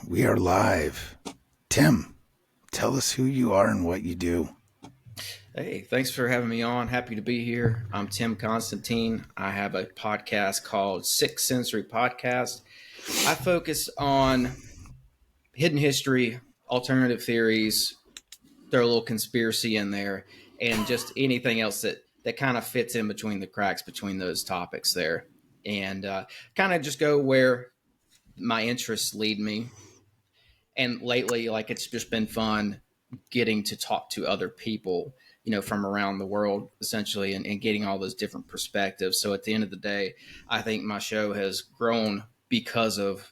We are live. Tim, tell us who you are and what you do. Hey, thanks for having me on. Happy to be here. I'm Tim Constantine. I have a podcast called Sixth Sensory Podcast. I focus on hidden history, alternative theories, throw a little conspiracy in there, and just anything else that kind of fits in between the cracks between those topics there. And kind of just go where my interests lead me. And lately, like, it's just been fun getting to talk to other people, from around the world, essentially, and getting all those different perspectives. So at the end of the day, I think my show has grown because of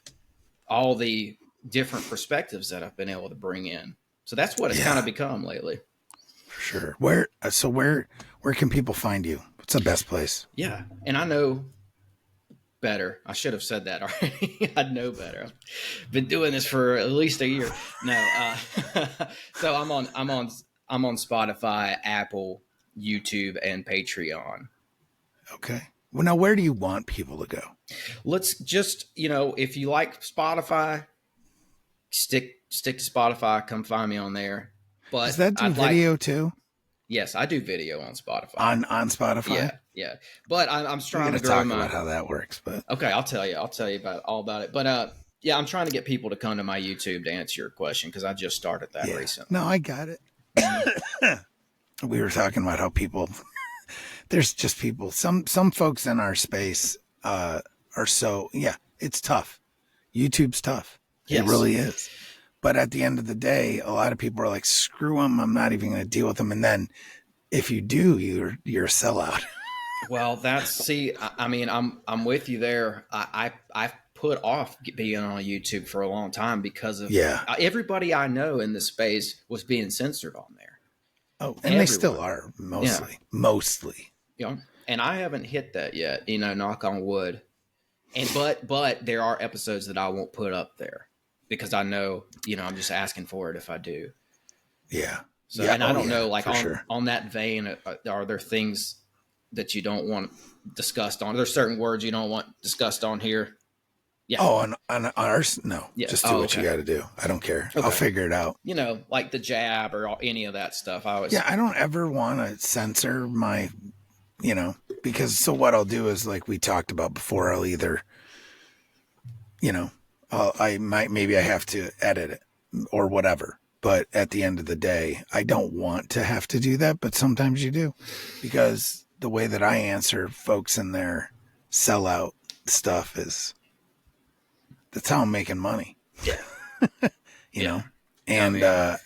all the different perspectives that I've been able to bring in. So that's what it's kind of become lately. For sure. Where can people find you? What's the best place? Yeah. And I know better. I should have said that already. I know better. I've been doing this for at least a year. No. So I'm on Spotify, Apple, YouTube, and Patreon. Okay. Well, now where do you want people to go? Let's just, if you like Spotify, stick to Spotify. Come find me on there. But does that do video too? Yes, I do video on Spotify. On Spotify? Yeah. But I'm trying to talk about how that works. But okay, I'll tell you all about it. But I'm trying to get people to come to my YouTube to answer your question because I just started that recently. No, I got it. We were talking about how people, there's just people, some folks in our space are so, it's tough. YouTube's tough. Yes. It really is. But at the end of the day, a lot of people are like, screw them. I'm not even going to deal with them. And then if you do, you're a sellout. Well, I'm with you there. I've put off being on YouTube for a long time because of everybody I know in this space was being censored on there. Oh, and everyone. They still are mostly. And I haven't hit that yet, knock on wood. And but there are episodes that I won't put up there because I know, I'm just asking for it if I do. Yeah. So, and I don't know, like on that vein, are there things that you don't want discussed on? There's certain words you don't want discussed on here. Yeah. Oh, on ours? No. Yeah. Just do what you got to do. I don't care. Okay. I'll figure it out. Like the jab or any of that stuff. I don't ever want to censor my, because so what I'll do is like we talked about before, I'll either, maybe I have to edit it or whatever. But at the end of the day, I don't want to have to do that. But sometimes you do because the way that I answer folks in their sellout stuff that's how I'm making money. Yeah. you know, and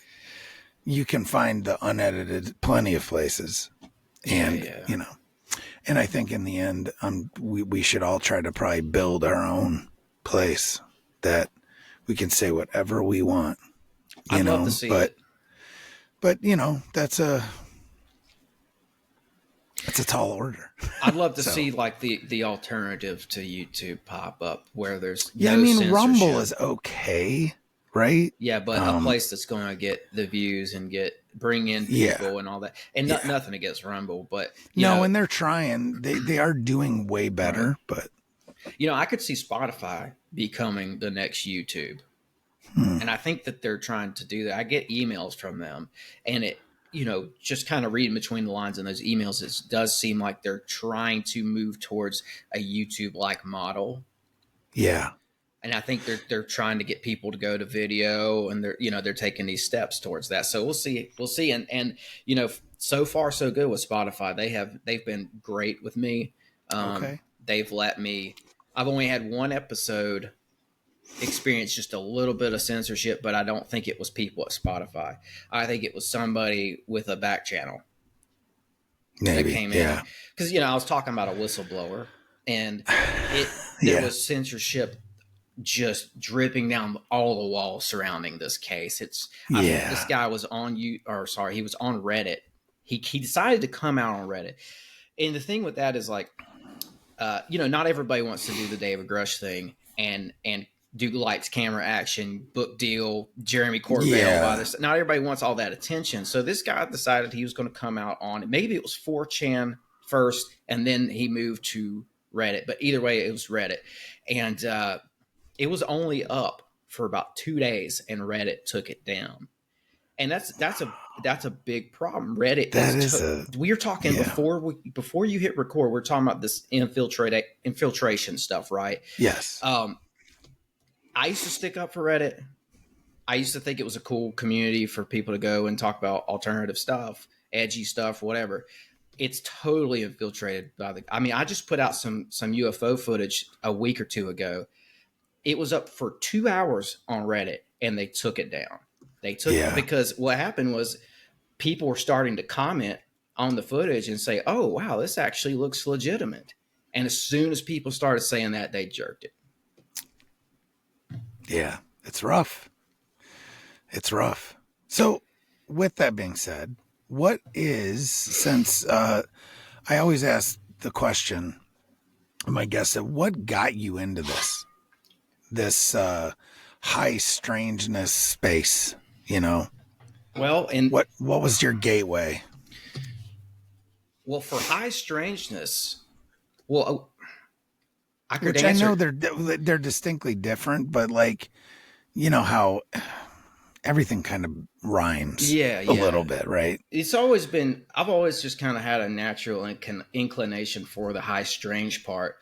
you can find the unedited plenty of places. And, and I think in the end, we should all try to probably build our own place that we can say whatever we want. I'd love to see it. But, that's a tall order. I'd love to see like the alternative to YouTube pop up where there's censorship. Rumble is okay, right? Yeah, but a place that's going to get the views and bring in people and all that. And nothing against Rumble, but and they're trying. They are doing way better, but I could see Spotify becoming the next YouTube. And I think that they're trying to do that. I get emails from them and it just kind of reading between the lines in those emails, it does seem like they're trying to move towards a YouTube-like model. Yeah. And I think they're trying to get people to go to video and they're taking these steps towards that. So we'll see. And so far so good with Spotify. They've been great with me. Okay. They've let me, I've only had one episode experience just a little bit of censorship, but I don't think it was people at Spotify. I think it was somebody with a back channel that came in. Because I was talking about a whistleblower, and there was censorship just dripping down all the walls surrounding this case. This guy was he was on Reddit. He decided to come out on Reddit, and the thing with that is like, not everybody wants to do the David Grush thing and do lights, camera, action, book deal, Jeremy Corbell. Not everybody wants all that attention. So this guy decided he was going to come out on, maybe it was 4chan first, and then he moved to Reddit. But either way, it was Reddit. And it was only up for about 2 days, and Reddit took it down. And that's a big problem. Reddit That is. is a We were talking yeah. before you hit record. We're talking about this infiltration stuff, right? Yes. I used to stick up for Reddit. I used to think it was a cool community for people to go and talk about alternative stuff, edgy stuff, whatever. It's totally infiltrated by the. I mean, I just put out some UFO footage a week or two ago. It was up for 2 hours on Reddit, and they took it down. They took it because what happened was people were starting to comment on the footage and say, "Oh, wow, this actually looks legitimate." And as soon as people started saying that, they jerked it. Yeah, it's rough. It's rough. So, with that being said, what is, since I always ask the question, my guest, what got you into this high strangeness space? You know, Well, and what was your gateway? well, for high strangeness, well, I could Which answer. I know they're distinctly different, but like, you know how everything kind of rhymes a little bit, right? It's always been, I've always just kind of had a natural inclination for the high strange part,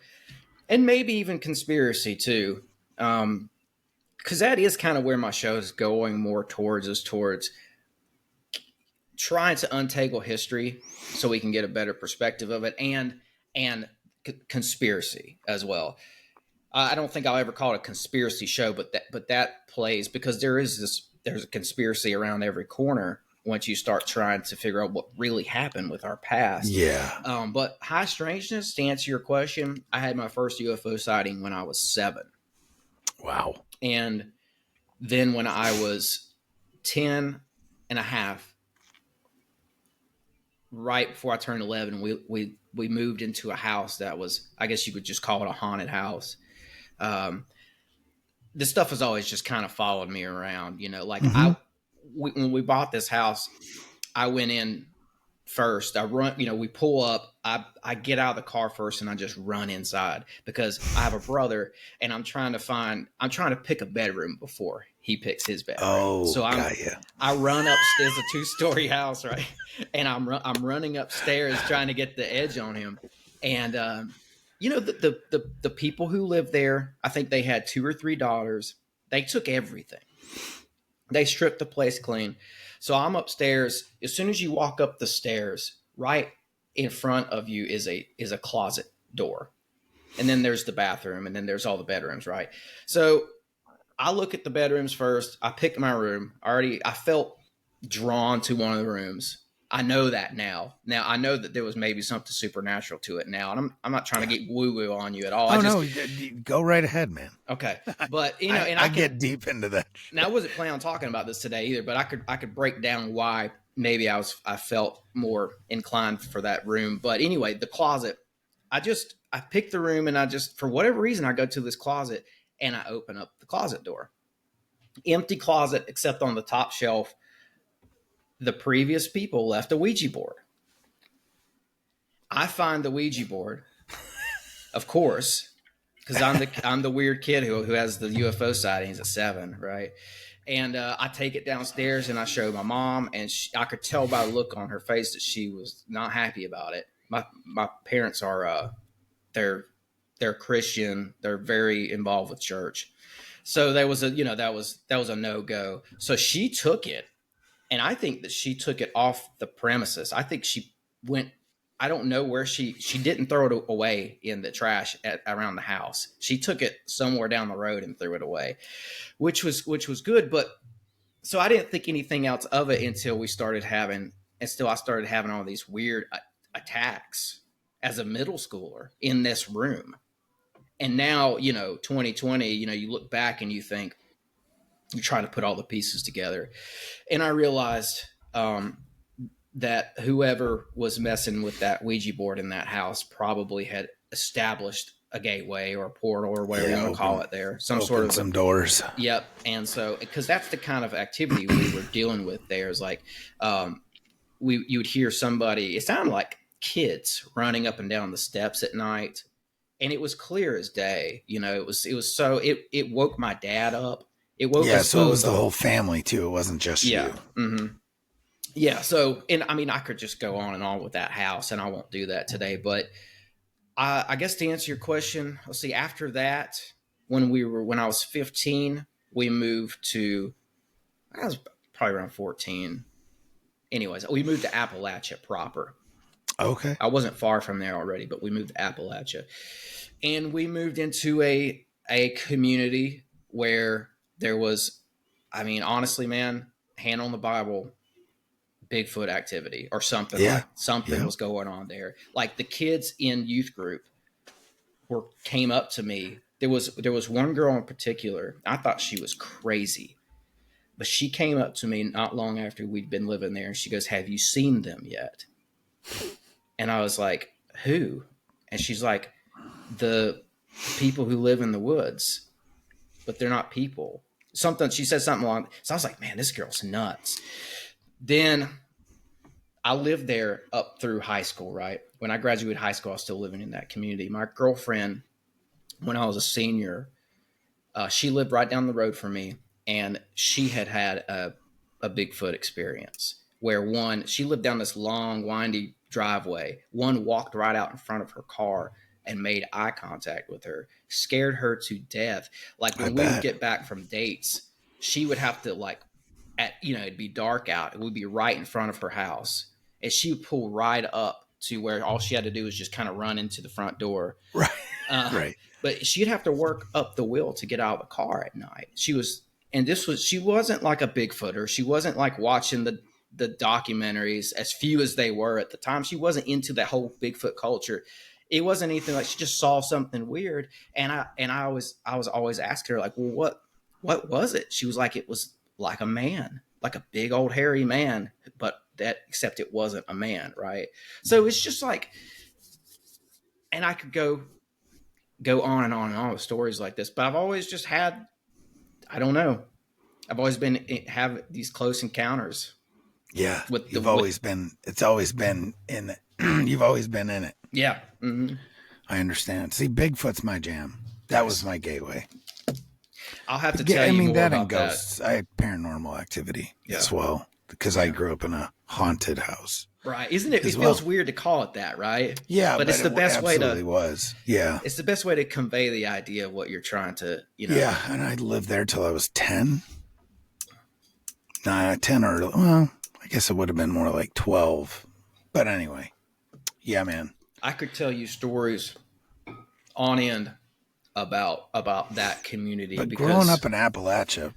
and maybe even conspiracy too. Because that is kind of where my show is going more towards, is towards trying to untangle history so we can get a better perspective of it, and conspiracy as well. I don't think I'll ever call it a conspiracy show, but that plays because there's a conspiracy around every corner once you start trying to figure out what really happened with our past. Yeah. But high strangeness, to answer your question, I had my first UFO sighting when I was 7. Wow. And then when I was 10 and a half, right before I turned 11, we moved into a house that was, I guess you could just call it a haunted house. This stuff has always just kind of followed me around, you know, like when we bought this house, I went in first. I run, you know, we pull up, I get out of the car first and I just run inside because I have a brother and I'm trying to pick a bedroom before he picks his bedroom. Oh, so I run upstairs, a 2-story house, right? And I'm running upstairs trying to get the edge on him. And, you know, the people who lived there, I think they had 2 or 3 daughters. They took everything. They stripped the place clean. So I'm upstairs. As soon as you walk up the stairs, right in front of you is a closet door. And then there's the bathroom, and then there's all the bedrooms, right? So I look at the bedrooms first. I picked my room. I felt drawn to one of the rooms. I know that now. Now I know that there was maybe something supernatural to it now, and I'm not trying to get woo woo on you at all. No, go right ahead, man. Okay, but you know, and I get deep into that. Now I wasn't planning on talking about this today either, but I could break down why maybe I felt more inclined for that room. But anyway, the closet. I picked the room, and for whatever reason I go to this closet and I open up the closet door. Empty closet except on the top shelf. The previous people left a Ouija board. I find the Ouija board, of course, because I'm the weird kid who has the UFO sightings at 7, right? And I take it downstairs and I show my mom, and I could tell by the look on her face that she was not happy about it. My parents are they're Christian. They're very involved with church, so there was that was a no-go. So she took it. And I think that she took it off the premises. I think she went, I don't know where she didn't throw it away in the trash around the house. She took it somewhere down the road and threw it away, which was good. But so I didn't think anything else of it until I started having all these weird attacks as a middle schooler in this room. And now, 2020, you look back and you think, you try to put all the pieces together. And I realized that whoever was messing with that Ouija board in that house probably had established a gateway or a portal or whatever you want to call it there. Some doors. Yep. And so, because that's the kind of activity we were dealing with there, is like you would hear somebody, it sounded like kids running up and down the steps at night. And it was clear as day. It woke my dad up. It woke Yeah, us so it was both the up. whole family too. It wasn't just Yeah. you. Yeah. So, and I mean, I could just go on and on with that house, and I won't do that today. But I guess to answer your question, let's see. After that, when I was 15, we moved to. I was probably around 14. Anyways, we moved to Appalachia proper. Okay. I wasn't far from there already, but we moved to Appalachia, and we moved into a community where there was, I mean, honestly, man, hand on the Bible, Bigfoot activity or something, Yeah. like something Yeah. was going on there. Like the kids in youth group came up to me. There was one girl in particular. I thought she was crazy, but she came up to me not long after we'd been living there, and she goes, "Have you seen them yet?" And I was like, "Who?" And she's like, "The people who live in the woods, but they're not people." Something she said something along. So I was like, "Man, this girl's nuts." Then I lived there up through high school, right? When I graduated high school, I was still living in that community. My girlfriend, when I was a senior, she lived right down the road from me, and she had a Bigfoot experience where she lived down this long, windy driveway. One walked right out in front of her car and made eye contact with her, scared her to death. Like I when we would bet. get back from dates, she would have to it'd be dark out. It would be right in front of her house. And she would pull right up to where all she had to do was just kind of run into the front door. Right. Uh, Right. but she'd have to work up the wheel to get out of the car at night. She wasn't like a Bigfooter. She wasn't like watching the documentaries, as few as they were at the time. She wasn't into that whole Bigfoot culture. It wasn't anything like she just saw something weird. And I was always asking her like, well, what was it? She was like, it was like a man, like a big old hairy man, but except it wasn't a man, right? So it's just like, and I could go on and on and on with stories like this, but I've always just had, I don't know, I've always have these close encounters Yeah. with It's always been in it. You've always been in it. yeah. Mm-hmm. I understand. See, Bigfoot's my jam. That was my gateway. I'll have to tell you more that about and ghosts. I had paranormal activity as well because I grew up in a haunted house. Right. Isn't it? It feels weird to call it that, right? Yeah, but it's the best way to. Was. Yeah. It's the best way to convey the idea of what you're trying to, Yeah, and I lived there till I was 10. 10 or, well, I guess it would have been more like 12. But anyway, yeah, man. I could tell you stories on end about that community. But because growing up in Appalachia,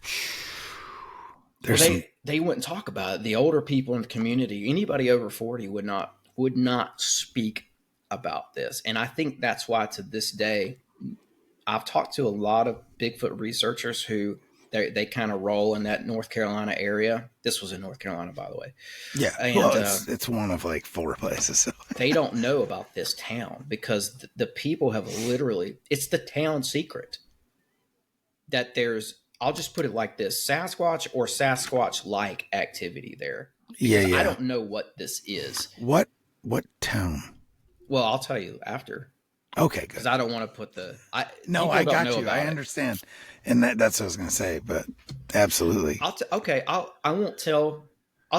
they wouldn't talk about it. The older people in the community, anybody over 40 would not speak about this. And I think that's why to this day, I've talked to a lot of Bigfoot researchers who they kind of roll in that North Carolina area. This was in North Carolina, by the way. Yeah, and, well, it's one of like 4 places. So. They don't know about this town because the people have literally, it's the town secret that there's, I'll just put it like this, Sasquatch or Sasquatch-like activity there. Because I don't know what this is. What town? Well, I'll tell you after. Okay, good. Because I don't want to put I got you. I understand. And that's what I was going to say, but absolutely. I'll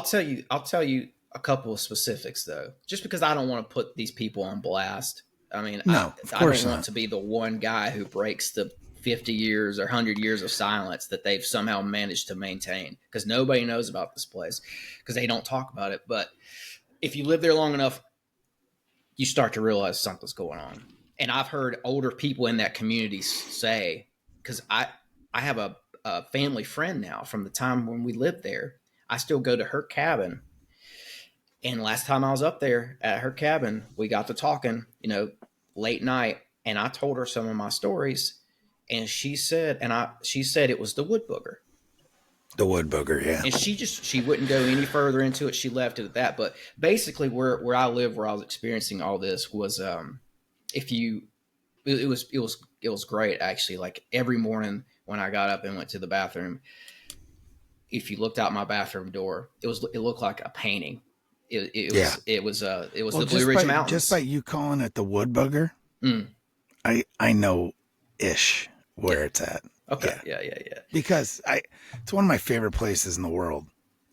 tell you a couple of specifics though, just because I don't want to put these people on blast. I mean, no, I don't want to be the one guy who breaks the 50 years or 100 years of silence that they've somehow managed to maintain, because nobody knows about this place because they don't talk about it. But if you live there long enough, you start to realize something's going on. And I've heard older people in that community say, because I have a family friend now from the time when we lived there. I still go to her cabin. And last time I was up there at her cabin, we got to talking, late night. And I told her some of my stories. And she said it was the wood booger. The wood booger, yeah. And she wouldn't go any further into it. She left it at that. But basically where I live, where I was experiencing all this was, it was great actually. Like every morning when I got up and went to the bathroom, if you looked out my bathroom door, it looked like a painting. It was the Blue Ridge Mountains. Just by you calling it the wood booger, I know ish where it's at. Okay. Yeah. Because it's one of my favorite places in the world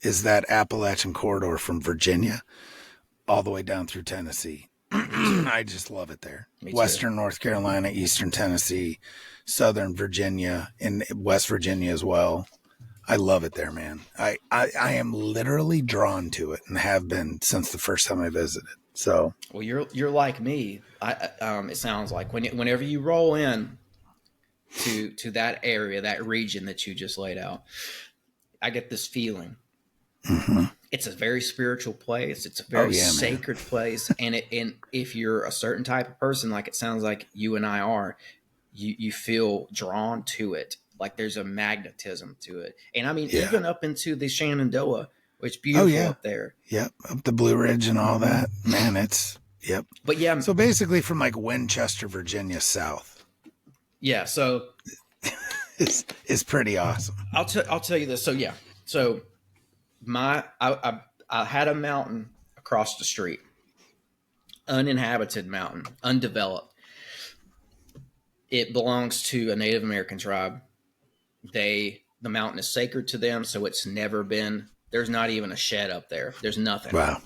is that Appalachian corridor from Virginia all the way down through Tennessee. I just love it there. Me too. Western North Carolina, Eastern Tennessee, Southern Virginia, and West Virginia as well. I love it there, man. I am literally drawn to it and have been since the first time I visited. So, well, you're like me. It sounds like whenever you roll in to that area, that region that you just laid out, I get this feeling. mm-hmm. It's a very spiritual place. It's a very sacred place, and if you're a certain type of person, like it sounds like you and I are, you feel drawn to it. Like there's a magnetism to it, and I mean even up into the Shenandoah, which is beautiful up there. Yep, up the Blue Ridge and all that, man. It's But yeah, so basically from like Winchester, Virginia, south. Yeah, so it's pretty awesome. I'll tell you this. So I had a mountain across the street, uninhabited mountain, undeveloped. It belongs to a Native American tribe. The mountain is sacred to them, so it's never been. There's not even a shed up there. There's nothing. Wow.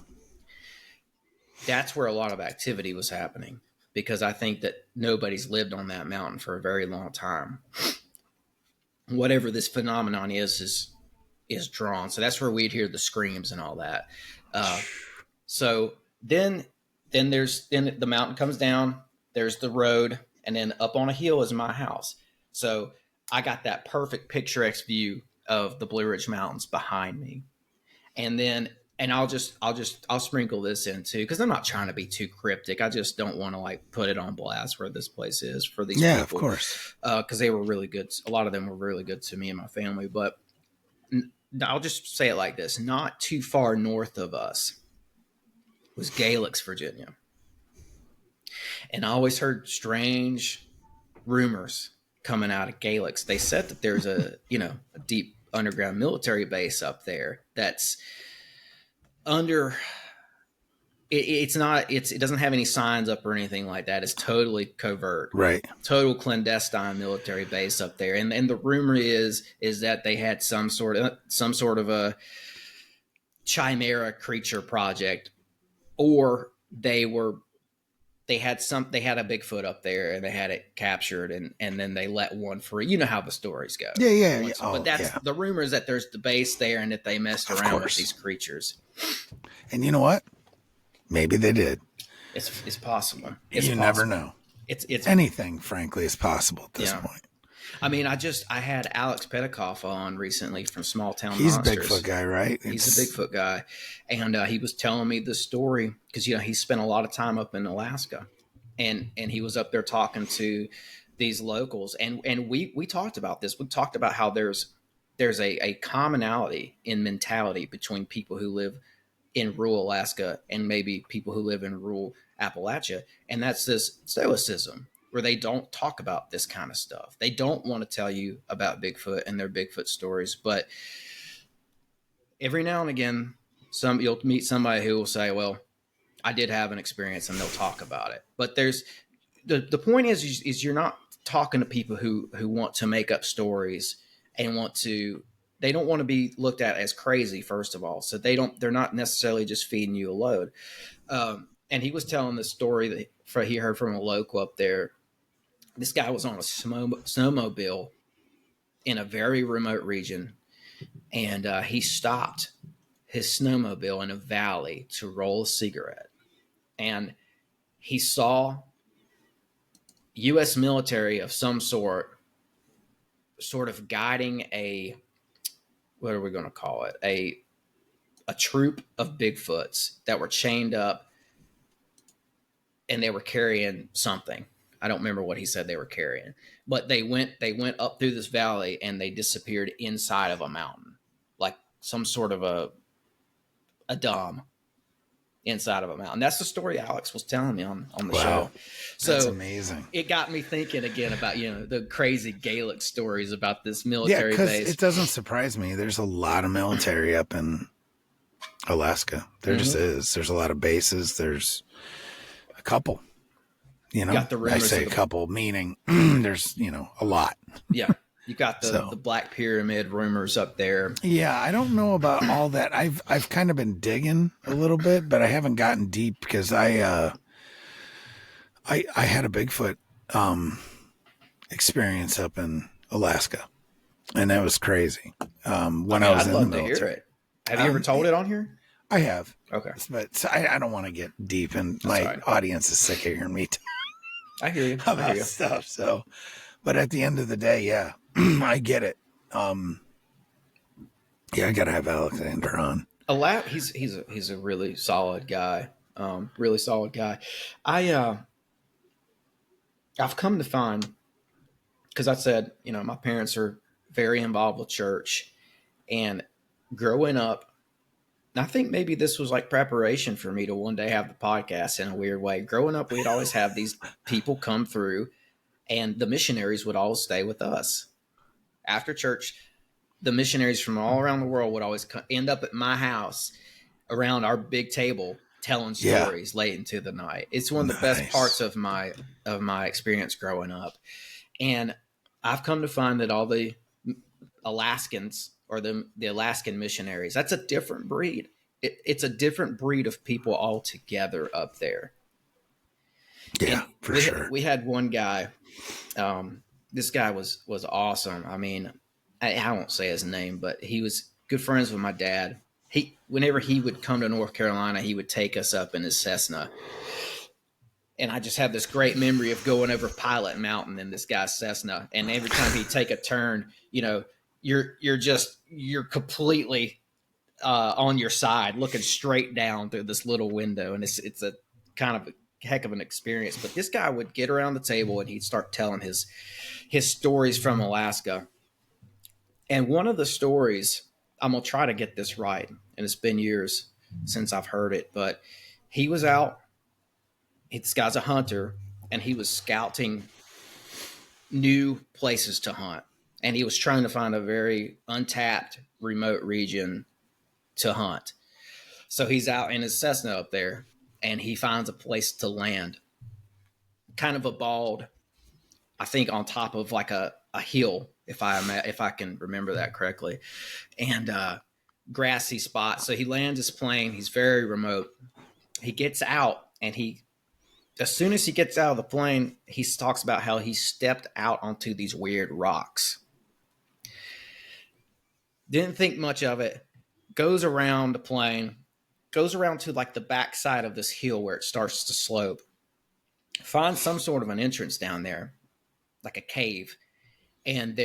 That's where a lot of activity was happening because I think that nobody's lived on that mountain for a very long time. Whatever this phenomenon is drawn. So that's where we'd hear the screams and all that. So then the mountain comes down, there's the road, and then up on a hill is my house. So I got that perfect picturesque view of the Blue Ridge Mountains behind me. And I'll sprinkle this in too, because I'm not trying to be too cryptic. I just don't want to like put it on blast where this place is for these people. Yeah, of course. Because they were really good. A lot of them were really good to me and my family. But I'll just say it like this. Not too far north of us was Galix, Virginia. And I always heard strange rumors coming out of Galix. They said that there's a deep underground military base up there that's under it doesn't have any signs up or anything like that. It's totally covert, right? Total clandestine military base up there. And the rumor is that they had some sort of a chimera creature project, or they had a Bigfoot up there and they had it captured and then they let one free. You know how the stories go. Yeah. But the rumor is that there's the base there and that they messed around with these creatures. And you know what? Maybe they did. It's possible. You never know. It's anything, frankly, is possible at this point. I mean, I had Alex Petikoff on recently from Small Town He's Monsters. He's a Bigfoot guy, right? He's a Bigfoot guy. And he was telling me this story because, he spent a lot of time up in Alaska. And he was up there talking to these locals. And we talked about this. We talked about how there's a commonality in mentality between people who live in rural Alaska and maybe people who live in rural Appalachia. And that's this stoicism, where they don't talk about this kind of stuff. They don't want to tell you about Bigfoot and their Bigfoot stories. But every now and again, you'll meet somebody who will say, well, I did have an experience, and they'll talk about it. But there's the point is you're not talking to people who want to make up stories and they don't want to be looked at as crazy, first of all. So they're not necessarily just feeding you a load. And he was telling this story that he heard from a local up there. This guy was on a snowmobile in a very remote region, and he stopped his snowmobile in a valley to roll a cigarette. And he saw U.S. military of some sort of guiding what are we going to call it? A troop of Bigfoots that were chained up, and they were carrying something. I don't remember what he said they were carrying, but they went up through this valley and they disappeared inside of a mountain, like some sort of a dome inside of a mountain. That's the story Alex was telling me on the show. So that's amazing. It got me thinking again about, the crazy Gaelic stories about this military base. It doesn't surprise me. There's a lot of military up in Alaska. There just is. There's a lot of bases. There's a couple. Got the rumors I say a couple, meaning there's, a lot. Yeah. You got So the Black Pyramid rumors up there. yeah, I don't know about all that. I've kind of been digging a little bit, but I haven't gotten deep because I had a Bigfoot experience up in Alaska, and that was crazy. When I was I'd in the love to hear military, it. Have you ever told it on here? I have. Okay. But so I don't want to get deep, and my all right. audience is sick of hearing me talk I hear you. about stuff. So, but at the end of the day, yeah, I get it. Yeah, I gotta have Alexander on. He's a really solid guy. Really solid guy. I I've come to find, because I said, my parents are very involved with church, and growing up, I think maybe this was like preparation for me to one day have the podcast in a weird way. Growing up, we'd always have these people come through, and the missionaries would always stay with us after church. The missionaries from all around the world would always end up at my house around our big table telling stories late into the night. It's one of the best parts of my experience growing up. And I've come to find that all the Alaskans, or the Alaskan missionaries, that's a different breed. It's a different breed of people altogether up there. Yeah, and for sure. We had one guy. This guy was awesome. I mean, I won't say his name, but he was good friends with my dad. Whenever he would come to North Carolina, he would take us up in his Cessna. And I just have this great memory of going over Pilot Mountain in this guy's Cessna. And every time he'd take a turn, you're completely on your side, looking straight down through this little window. And it's a kind of a heck of an experience. But this guy would get around the table and he'd start telling his stories from Alaska. And one of the stories, I'm going to try to get this right, and it's been years since I've heard it, but he was out. This guy's a hunter, and he was scouting new places to hunt. And he was trying to find a very untapped, remote region to hunt. So he's out in his Cessna up there, and he finds a place to land. Kind of a bald, I think, on top of like a hill, if I can remember that correctly, and grassy spot. So he lands his plane. He's very remote. He gets out, and as soon as he gets out of the plane, he talks about how he stepped out onto these weird rocks. Didn't think much of it. Goes around the plane, goes around to like the backside of this hill where it starts to slope. Finds some sort of an entrance down there, like a cave. And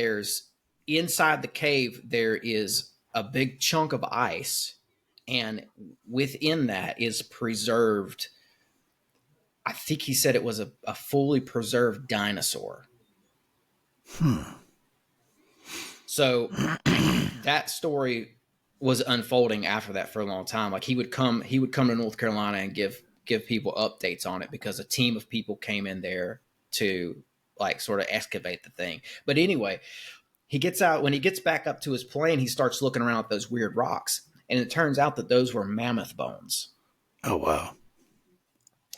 inside the cave, there is a big chunk of ice. And within that is preserved, I think he said it was a fully preserved dinosaur. So that story was unfolding after that for a long time. Like he would come to North Carolina and give people updates on it, because a team of people came in there to like sort of excavate the thing. But anyway, he gets out. When he gets back up to his plane, he starts looking around at those weird rocks, and it turns out that those were mammoth bones. Oh, wow.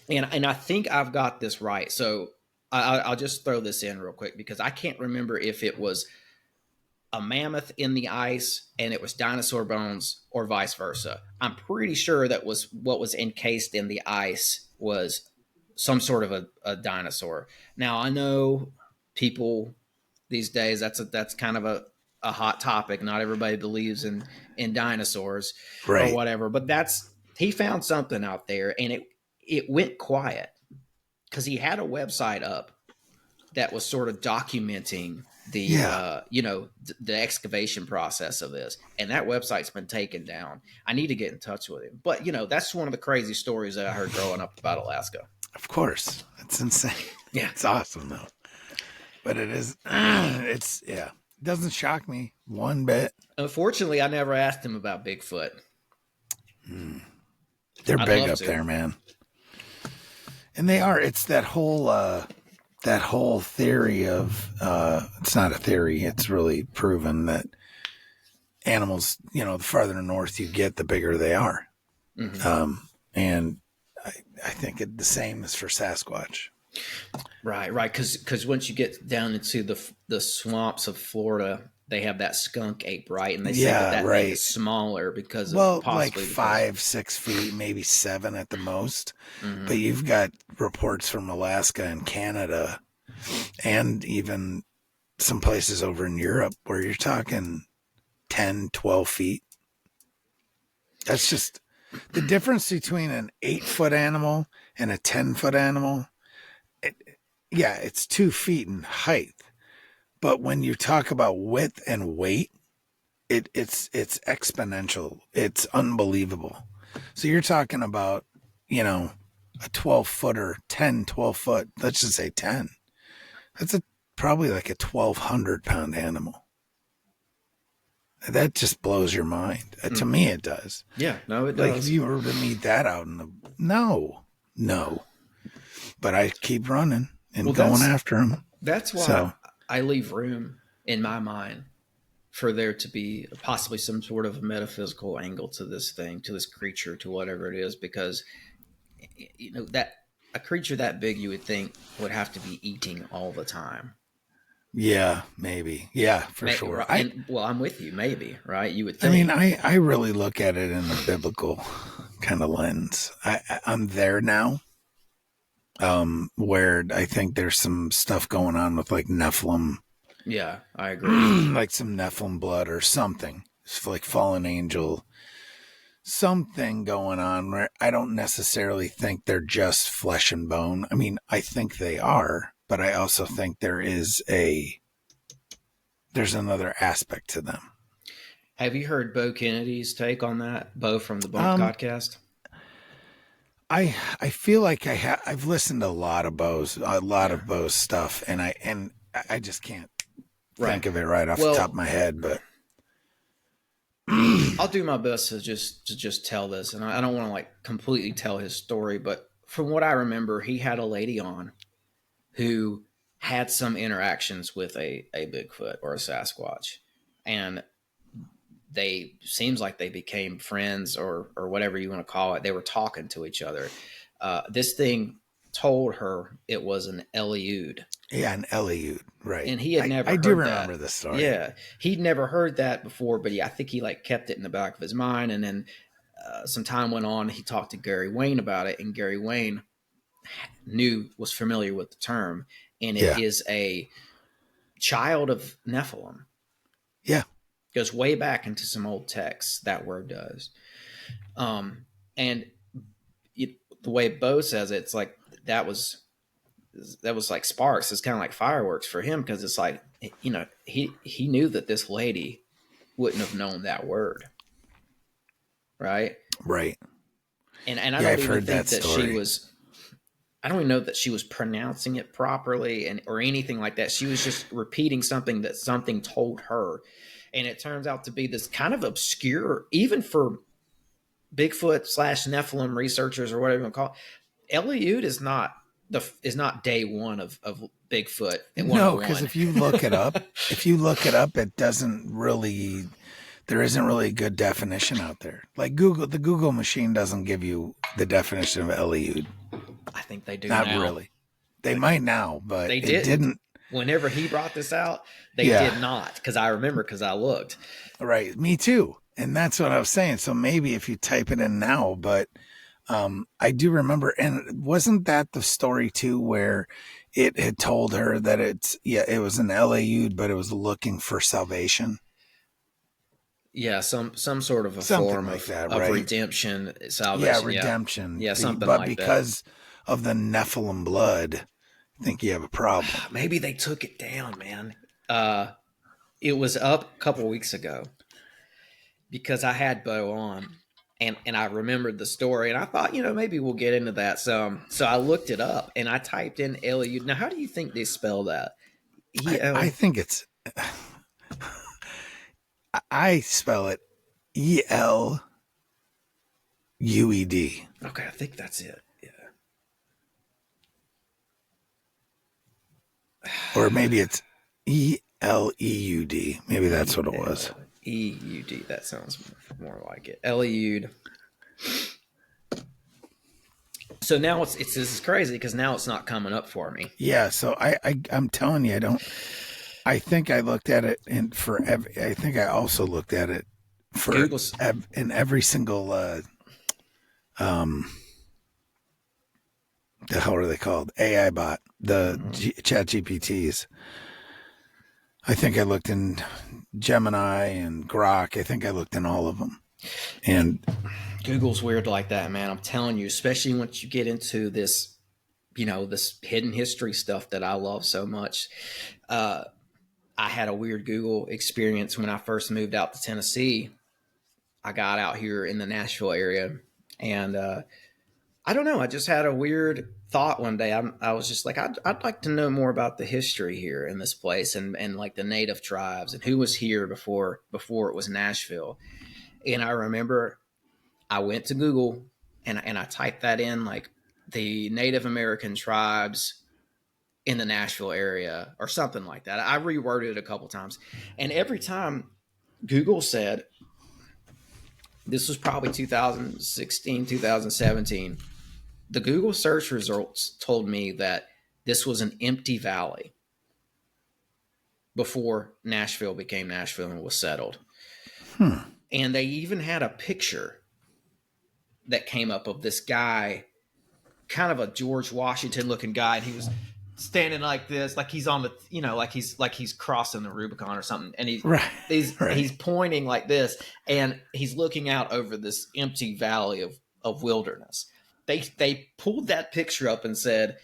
And I think I've got this right. So I'll just throw this in real quick, because I can't remember if it was a mammoth in the ice and it was dinosaur bones, or vice versa. I'm pretty sure that was what was encased in the ice was some sort of a dinosaur. Now, I know people these days, that's kind of a hot topic. Not everybody believes in dinosaurs, right, or whatever, but he found something out there, and it went quiet, because he had a website up that was sort of documenting the excavation process of this, and that website's been taken down. I need to get in touch with him. But that's one of the crazy stories that I heard growing up about Alaska. Of course, it's insane. Yeah, it's awesome though. But it is, it doesn't shock me one bit. Unfortunately, I never asked him about Bigfoot. They're big up there, man. And they are. It's that whole theory of, it's not a theory. It's really proven that animals, the farther north you get, the bigger they are. Mm-hmm. And I think the same is for Sasquatch. Right, right. Because once you get down into the swamps of Florida, they have that skunk ape, right? And they say that Yeah, that thing right. is smaller because of Well, like possibly because. 5, 6 feet, maybe 7 at the most. But Hmm. you've got reports from Alaska and Canada and even some places over in Europe where you're talking 10, 12 feet. That's just the difference between an 8 foot animal and a 10 foot animal. It, yeah, it's 2 feet in height. But when you talk about width and weight, it's exponential. It's unbelievable. So you're talking about, a 12 footer, 10, 12 foot, let's just say 10. That's probably like a 1,200 pound animal. That just blows your mind. To me, it does. Yeah, no, it Like if does. you were to meet that out in the, no. But I keep running Well, and going after him. that's why So I leave room in my mind for there to be possibly some sort of metaphysical angle to this thing, to this creature, to whatever it is, because that a creature that big, you would think would have to be eating all the time. yeah, maybe. Yeah, for sure. And well, I'm with you. Maybe, right? You would I mean, think. I really look at it in a biblical kind of lens. I'm there now, where I think there's some stuff going on with like Nephilim, Yeah, I agree. like some Nephilim blood or something. It's like fallen angel, something going on where I don't necessarily think they're just flesh and bone. I mean, I think they are, but I also think there's another aspect to them. Have you heard Bo Kennedy's take on that? Bo from the Bunk Um, podcast. I feel like I've listened to a lot Yeah. of Bo's stuff, and I just can't Right. think of it right off the top of Well, my head. But I'll do my best to just tell this, and I don't want to like completely tell his story, but from what I remember, he had a lady on who had some interactions with a Bigfoot or a Sasquatch, and they seems like they became friends or whatever you want to call it. They were talking to each other. This thing told her it was an Eliud, yeah, an Eliud, right? and he had never I do heard that. remember this story. Yeah, he'd never heard that before, but I think he like kept it in the back of his mind. And then some time went on. He talked to Gary Wayne about it, and Gary Wayne was familiar with the term, and it Yeah, is a child of Nephilim. yeah, Goes way back into some old texts. That word does, and the way Bo says it, it's like that was like sparks. It's kind of like fireworks for him because it's like he knew that this lady wouldn't have known that word, right? right. And I Yeah, don't I've even heard think that that she story. was. I don't even know that she was pronouncing it properly or anything like that. She was just repeating something that something told her, and it turns out to be this kind of obscure, even for Bigfoot / Nephilim researchers or whatever you want to call it. Eliud is not day one of Bigfoot at No, because 101. if you look it up, it doesn't really. There isn't really a good definition out there. Like the Google machine doesn't give you the definition of Eliud. I think they do Not now. really. They might now, but They it didn't. didn't. Whenever he brought this out, they Yeah, did not. Because I remember, because I looked. right. Me too. And that's what I was saying. So maybe if you type it in now, but I do remember, and wasn't that the story too, where it had told her that it was an Eliud, but it was looking for salvation, Yeah, some sort of a something form like that, of right? redemption, Yeah, salvation. Yeah, redemption. yeah, something But like that. because of the Nephilim blood, I think you have a problem. Maybe they took it down, man. Uh, it was up a couple weeks ago because I had Bo on, and I remembered the story, and I thought, maybe we'll get into that. So I looked it up, and I typed in Eliud. Now, how do you think they spell that? I think I spell it ELUED, Okay, I think that's it. Yeah. or maybe it's ELEUD. Maybe that's what it was. EUD. That sounds more like it. Eliud. So now it's this is crazy because now it's not coming up for me. Yeah, so I'm telling you, I think I looked at it I think I also looked at it Google's in every single the hell are they called? AI bot, the chat GPTs. I think I looked in Gemini and Grok. I think I looked in all of them. And Google's weird like that, man. I'm telling you, especially once you get into this, this hidden history stuff that I love so much. I had a weird Google experience when I first moved out to Tennessee. I got out here in the Nashville area, and I don't know. I just had a weird thought one day. I was just like, I'd like to know more about the history here in this place, and like the native tribes and who was here before it was Nashville. And I remember I went to Google and I typed that in, like the Native American tribes in the Nashville area or something like that. I reworded it a couple times, and every time Google said, this was probably 2016, 2017. The Google search results told me that this was an empty valley before Nashville became Nashville and was settled. And they even had a picture that came up of this guy, kind of a George Washington looking guy. And he was standing like this, like he's on the, like he's crossing the Rubicon or something. And he's pointing like this, and he's looking out over this empty valley of wilderness. They pulled that picture up and said,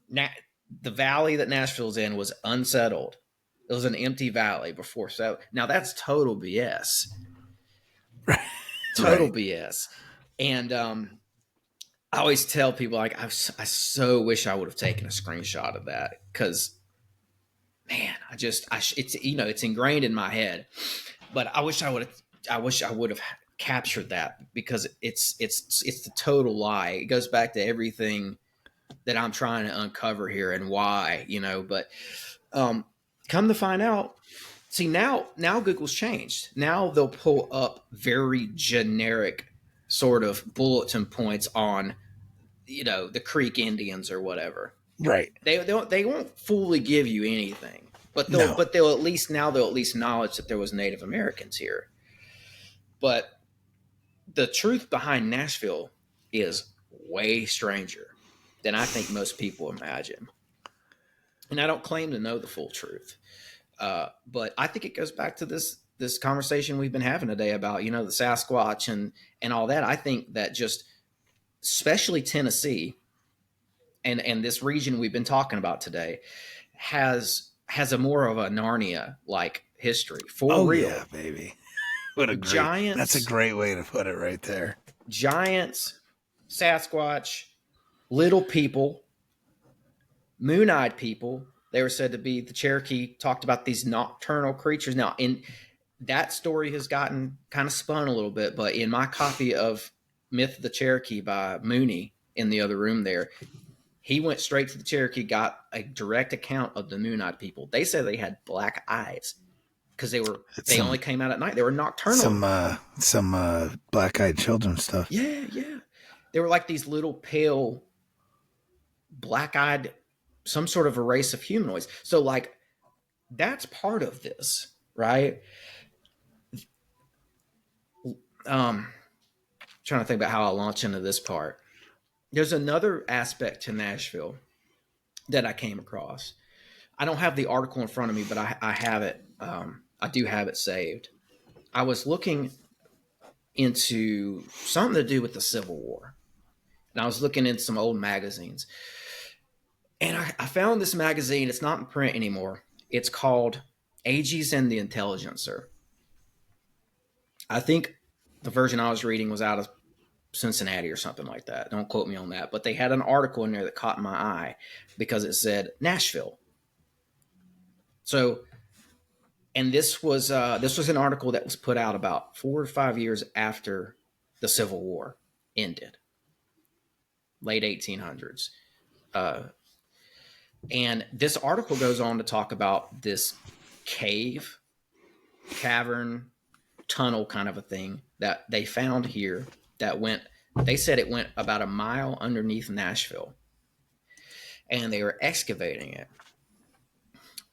the valley that Nashville's in was unsettled. It was an empty valley before. So now that's total BS. Total BS. And I always tell people, like, I so wish I would have taken a screenshot of that, because, man, it's ingrained in my head. But I wish I would have captured that, because it's the total lie. It goes back to everything that I'm trying to uncover here and why, But come to find out, see, now Google's changed. Now they'll pull up very generic sort of bulletin points on, the Creek Indians or whatever. Right. They won't fully give you anything, but they'll at least acknowledge that there was Native Americans here. But the truth behind Nashville is way stranger than I think most people imagine. And I don't claim to know the full truth. But I think it goes back to this conversation we've been having today about, the Sasquatch and all that. I think that just, especially Tennessee and this region we've been talking about today, has a more of a Narnia-like history for real. Yeah, baby. What a giants. That's a great way to put it right there. Giants, Sasquatch, little people, moon-eyed people. They were said to be, the Cherokee talked about these nocturnal creatures. Now, in that story has gotten kind of spun a little bit, but in my copy of Myth of the Cherokee by Mooney in the other room there, he went straight to the Cherokee, got a direct account of the moon-eyed people. They said they had black eyes because they only came out at night. They were nocturnal. Some black-eyed children stuff. Yeah. They were like these little pale, black-eyed, some sort of a race of humanoids. So, like, that's part of this, right? Trying to think about how I'll launch into this part. There's another aspect to Nashville that I came across. I don't have the article in front of me, but I have it. I do have it saved. I was looking into something to do with the Civil War, and I was looking in some old magazines, and I found this magazine. It's not in print anymore. It's called Ages and the Intelligencer. I think the version I was reading was out of Cincinnati or something like that. Don't quote me on that. But they had an article in there that caught my eye because it said Nashville. So, and this was an article that was put out about 4 or 5 years after the Civil War ended, late 1800s. And this article goes on to talk about this cavern, tunnel kind of a thing that they found here that went They said it went about a mile underneath Nashville, and they were excavating it.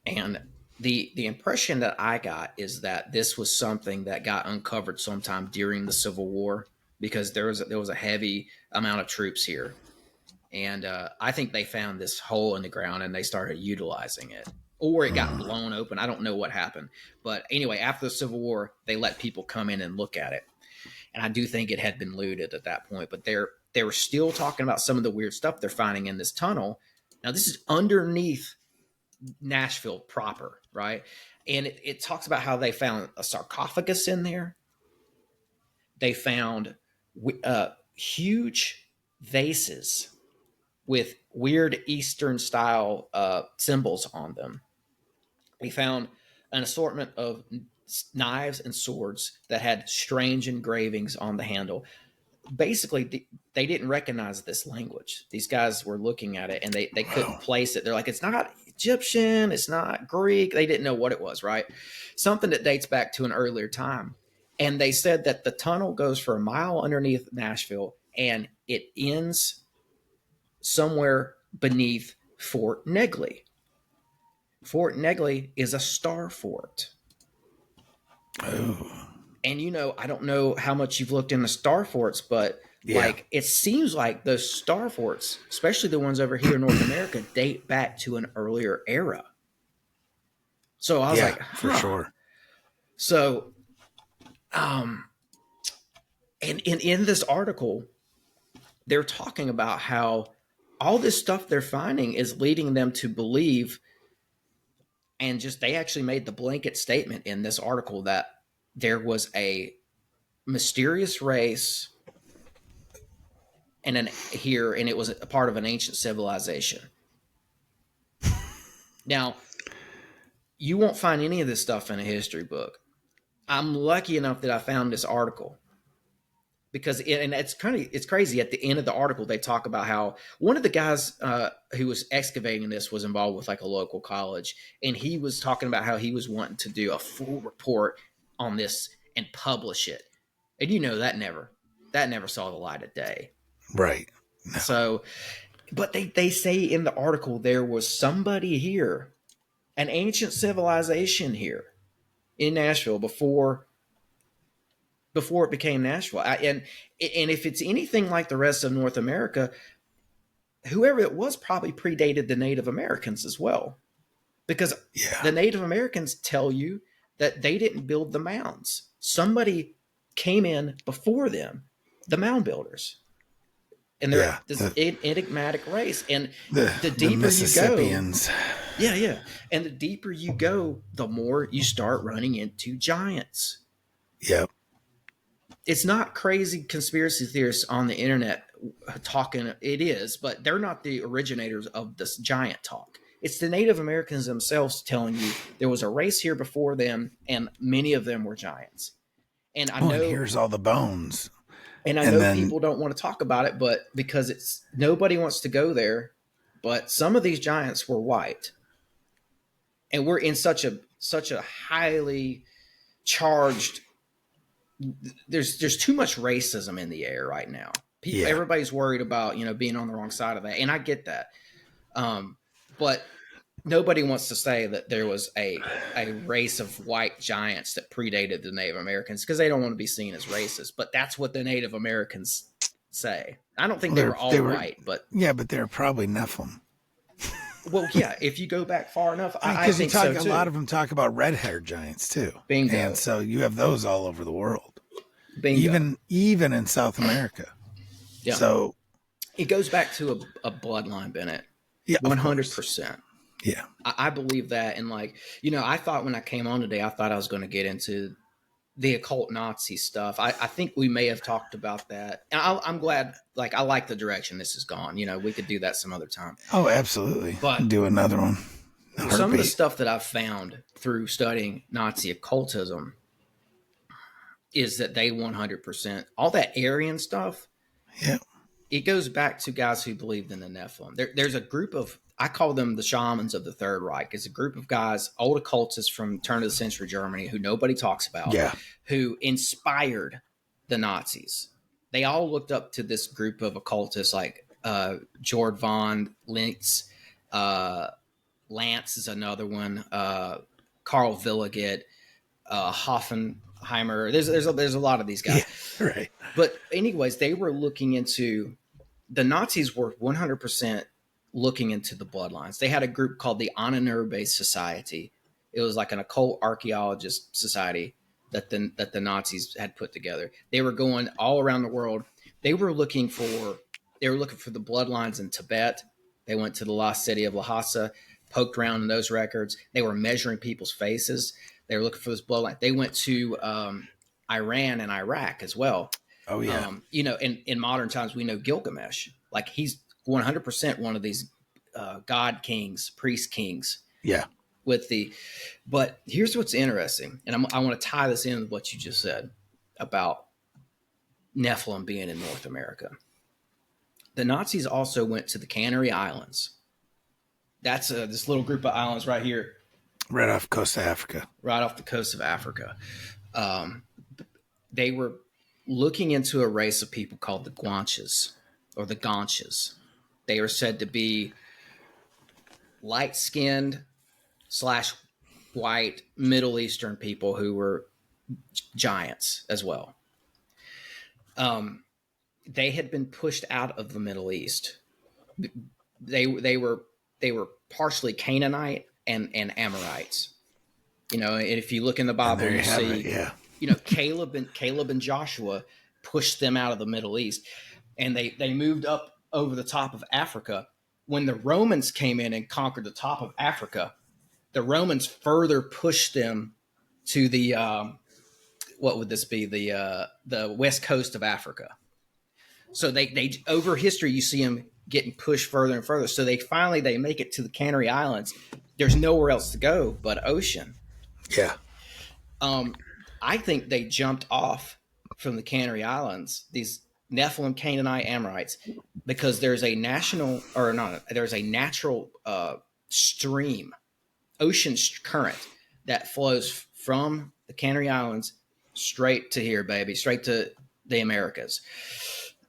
And the impression that I got is that this was something that got uncovered sometime during the Civil War, because there was a heavy amount of troops here, and I think they found this hole in the ground and they started utilizing it, or it got blown open. I don't know what happened, but anyway, after the Civil War, they let people come in and look at it, and I do think it had been looted at that point. But they were still talking about some of the weird stuff they're finding in this tunnel. Now, this is underneath Nashville proper, right? And it talks about how they found a sarcophagus in there. They found huge vases with weird Eastern style symbols on them. They found an assortment of knives and swords that had strange engravings on the handle. Basically, they didn't recognize this language. These guys were looking at it and they couldn't place it. They're like, it's not Egyptian, it's not Greek. They didn't know what it was, right? Something that dates back to an earlier time. And they said that the tunnel goes for a mile underneath Nashville and it ends somewhere beneath Fort Negley. Fort Negley is a star fort. Oh. And I don't know how much you've looked into star forts, but like it seems like those star forts, especially the ones over here in North America, date back to an earlier era. So I was like, for sure. So, and in this article, they're talking about how all this stuff they're finding is leading them to believe, and they actually made the blanket statement in this article that there was a mysterious race and it was a part of an ancient civilization. Now, you won't find any of this stuff in a history book. I'm lucky enough that I found this article, because it's crazy. At the end of the article, they talk about how one of the guys who was excavating this was involved with like a local college, and he was talking about how he was wanting to do a full report on this and publish it. And that never saw the light of day. Right. No. So, but they say in the article there was somebody here, an ancient civilization here in Nashville before it became Nashville. And if it's anything like the rest of North America, whoever it was probably predated the Native Americans as well. Because the Native Americans tell you that they didn't build the mounds. Somebody came in before them, the mound builders. And they're this enigmatic race. And the deeper you go, and the deeper you go, the more you start running into giants. Yep. It's not crazy conspiracy theorists on the internet talking. It is, but they're not the originators of this giant talk. It's the Native Americans themselves telling you there was a race here before them, and many of them were giants. And I know, and here's all the bones. And I know people don't want to talk about it, but because nobody wants to go there. But some of these giants were white, and we're in such a highly charged. There's too much racism in the air right now. Everybody's worried about being on the wrong side of that, and I get that. But nobody wants to say that there was a race of white giants that predated the Native Americans, because they don't want to be seen as racist. But that's what the Native Americans say. I don't think they were all white, but but they're probably Nephilim. Well, yeah, if you go back far enough, I think so too. A lot of them talk about red-haired giants too. Bingo. And so you have those all over the world. Bingo. Even in South America. Yeah. So it goes back to a bloodline, Bennett. Yeah, 100%. Yeah. I believe that. And I thought when I came on today, I thought I was going to get into the occult Nazi stuff. I think we may have talked about that. And I'm glad, I like the direction this has gone. We could do that some other time. Oh, absolutely. But do another one. Some of the stuff that I've found through studying Nazi occultism is that they 100%, all that Aryan stuff. Yeah. It goes back to guys who believed in the Nephilim. There's a group of, I call them the shamans of the Third Reich. It's a group of guys, old occultists from turn of the century Germany, who nobody talks about, who inspired the Nazis. they all looked up to this group of occultists like Jord von Lintz, Lance is another one, Carl Villiget, Hoffenheimer. There's a lot of these guys. Yeah, right. But anyways, they were looking into, the Nazis were 100% looking into the bloodlines. They had a group called the Ahnenerbe Society. It was like an occult archaeologist society that the Nazis had put together. They were going all around the world. They were looking for the bloodlines in Tibet. They went to the lost city of Lhasa, poked around in those records. They were measuring people's faces. They were looking for this bloodline. They went to Iran and Iraq as well. Oh yeah. In modern times, we know Gilgamesh. Like, he's 100% one of these god kings, priest kings. Yeah. But here's what's interesting, and I want to tie this in with what you just said about Nephilim being in North America. The Nazis also went to the Canary Islands. That's this little group of islands right here. Right off the coast of Africa. Right off the coast of Africa. They were looking into a race of people called the Guanches, or the Gaunches. They are said to be light-skinned / white Middle Eastern people who were giants as well. They had been pushed out of the Middle East. They were partially Canaanite and Amorites. And if you look in the Bible, you see, Caleb and Joshua pushed them out of the Middle East, and they moved up over the top of Africa. When the Romans came in and conquered the top of Africa, the Romans further pushed them to the what would this be, the west coast of Africa. So they over history, you see them getting pushed further and further. So they make it to the Canary Islands. There's nowhere else to go but ocean. Yeah. I think they jumped off from the Canary Islands, these Nephilim, Canaanite, Amorites, because there's a natural stream, ocean current that flows from the Canary Islands straight to here, baby, straight to the Americas.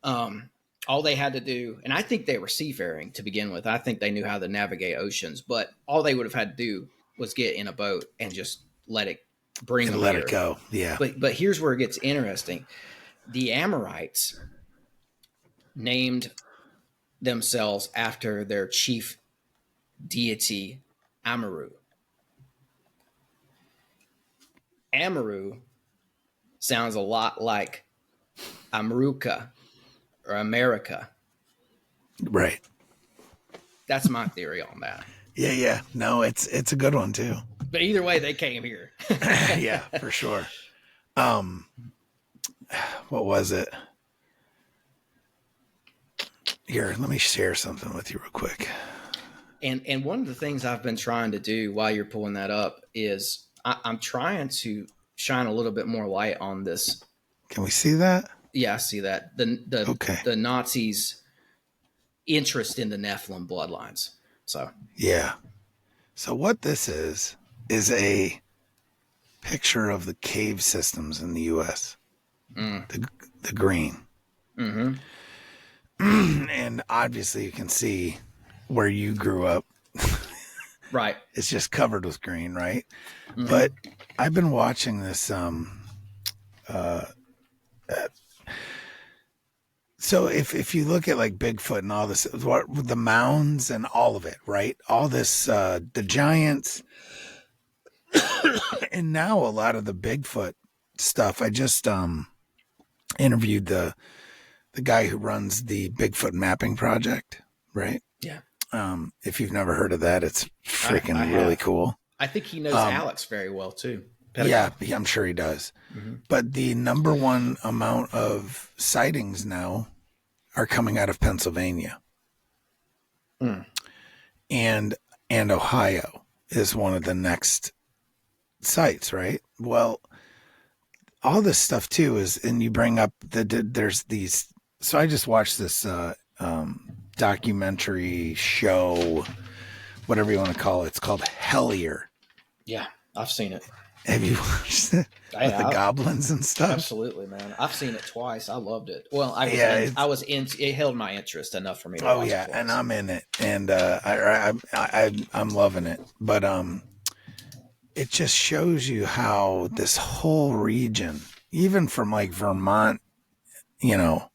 All they had to do, and I think they were seafaring to begin with. I think they knew how to navigate oceans, but all they would have had to do was get in a boat and just let it bring them let here. It go. Yeah. But here's where it gets interesting. The Amorites named themselves after their chief deity, Amaru. Amaru sounds a lot like Amaruka or America. Right. That's my theory on that. Yeah. No, it's a good one too. But either way, they came here. Yeah, for sure. What was it? Here, let me share something with you real quick. And one of the things I've been trying to do while you're pulling that up is I'm trying to shine a little bit more light on this. Can we see that? Yeah, I see that. The Nazis' interest in the Nephilim bloodlines. So yeah. So what this is a picture of the cave systems in the U.S. The green. Mm-hmm. And obviously you can see where you grew up. Right. It's just covered with green, right? Mm-hmm. But I've been watching this so if you look at like Bigfoot and all this, the mounds and all of it, right? All this, the giants, and now a lot of the Bigfoot stuff. I just interviewed the guy who runs the Bigfoot mapping project, right? Yeah. If you've never heard of that, it's freaking really cool. I think he knows Alex very well too. Yeah, I'm sure he does. Mm-hmm. But the number one amount of sightings now are coming out of Pennsylvania. And Ohio is one of the next sites, right? Well, all this stuff too is, and you bring up there's these, so I just watched this documentary show, whatever you want to call it. It's called Hellier. Yeah, I've seen it. Have you watched it with the goblins and stuff? Absolutely, man. I've seen it twice. I loved it. Well, it held my interest enough for me to watch it twice. And I'm in it, and I'm loving it. But it just shows you how this whole region, even from like Vermont, you know,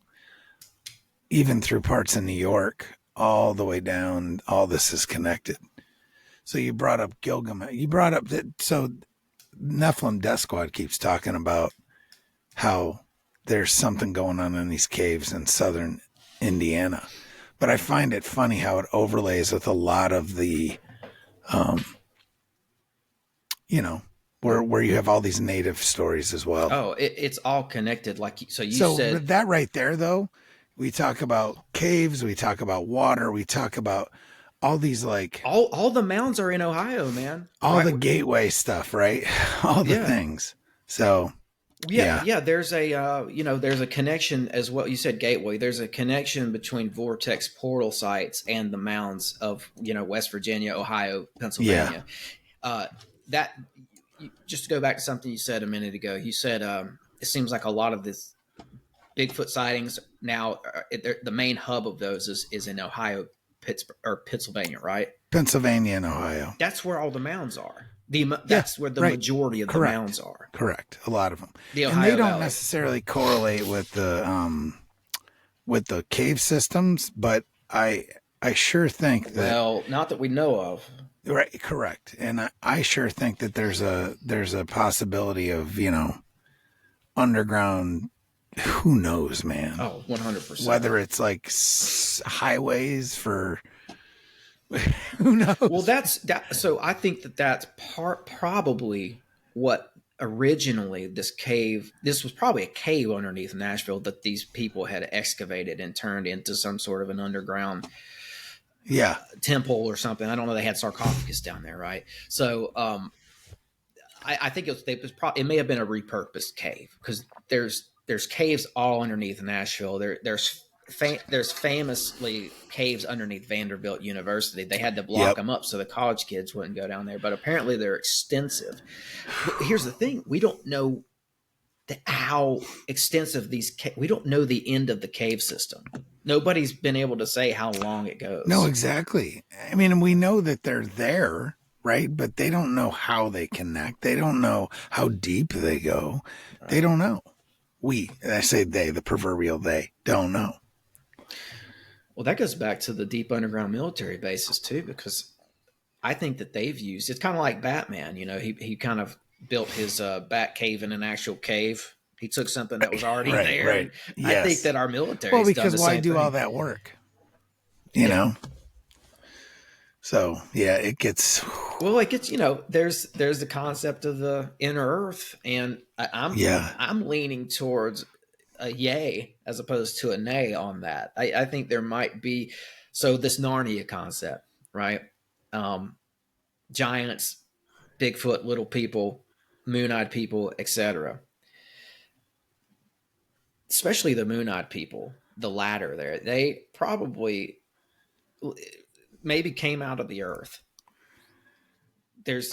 even through parts of New York, all the way down, all this is connected. So you brought up Gilgamesh. You brought up that. So Nephilim Death Squad keeps talking about how there's something going on in these caves in southern Indiana. But I find it funny how it overlays with a lot of the, you know, where you have all these native stories as well. Oh, it's all connected. So said that right there, though, we talk about caves, we talk about water, we talk about all these like all the mounds are in Ohio, man. All the gateway stuff, right? All the things. So yeah. There's a connection as well. You said gateway. There's a connection between vortex portal sites and the mounds of West Virginia, Ohio, Pennsylvania. That just to go back to something you said a minute ago. You said it seems like a lot of this Bigfoot sightings now. The main hub of those is in Ohio, Pittsburgh or Pennsylvania, right? Pennsylvania and Ohio. That's where all the mounds are. That's where the majority of the mounds are. Correct. A lot of them. And they don't necessarily correlate with the cave systems, but I sure think that. Well, not that we know of. Right. Correct. And I sure think that there's a possibility of underground. Who knows, man? Oh, 100%. Whether it's like highways for. Who knows? Well, so I think that's probably what originally this was probably a cave underneath Nashville that these people had excavated and turned into some sort of an underground temple or something. I don't know. They had sarcophagus down there, right? So I think it may have been a repurposed cave because there's caves all underneath Nashville. There's famously caves underneath Vanderbilt University. They had to block them up so the college kids wouldn't go down there. But apparently they're extensive. But here's the thing: we don't know how extensive we don't know the end of the cave system. Nobody's been able to say how long it goes. No, exactly. I mean, we know that they're there, right? But they don't know how they connect. They don't know how deep they go. Right. They don't know. I say they, the proverbial they, don't know. Well, that goes back to the deep underground military bases too, because I think that they've used, it's kind of like Batman, he kind of built his bat cave in an actual cave. He took something that was already there. Right. Yes. I think that our military. Well, because why do all that work? You know? So it gets. Well, it gets. There's the concept of the inner Earth, and I'm leaning towards a yay as opposed to a nay on that. I think there might be this Narnia concept, right? Giants, Bigfoot, little people, moon-eyed people, etc. Especially the moon-eyed people, the latter there, they probably maybe came out of the earth. This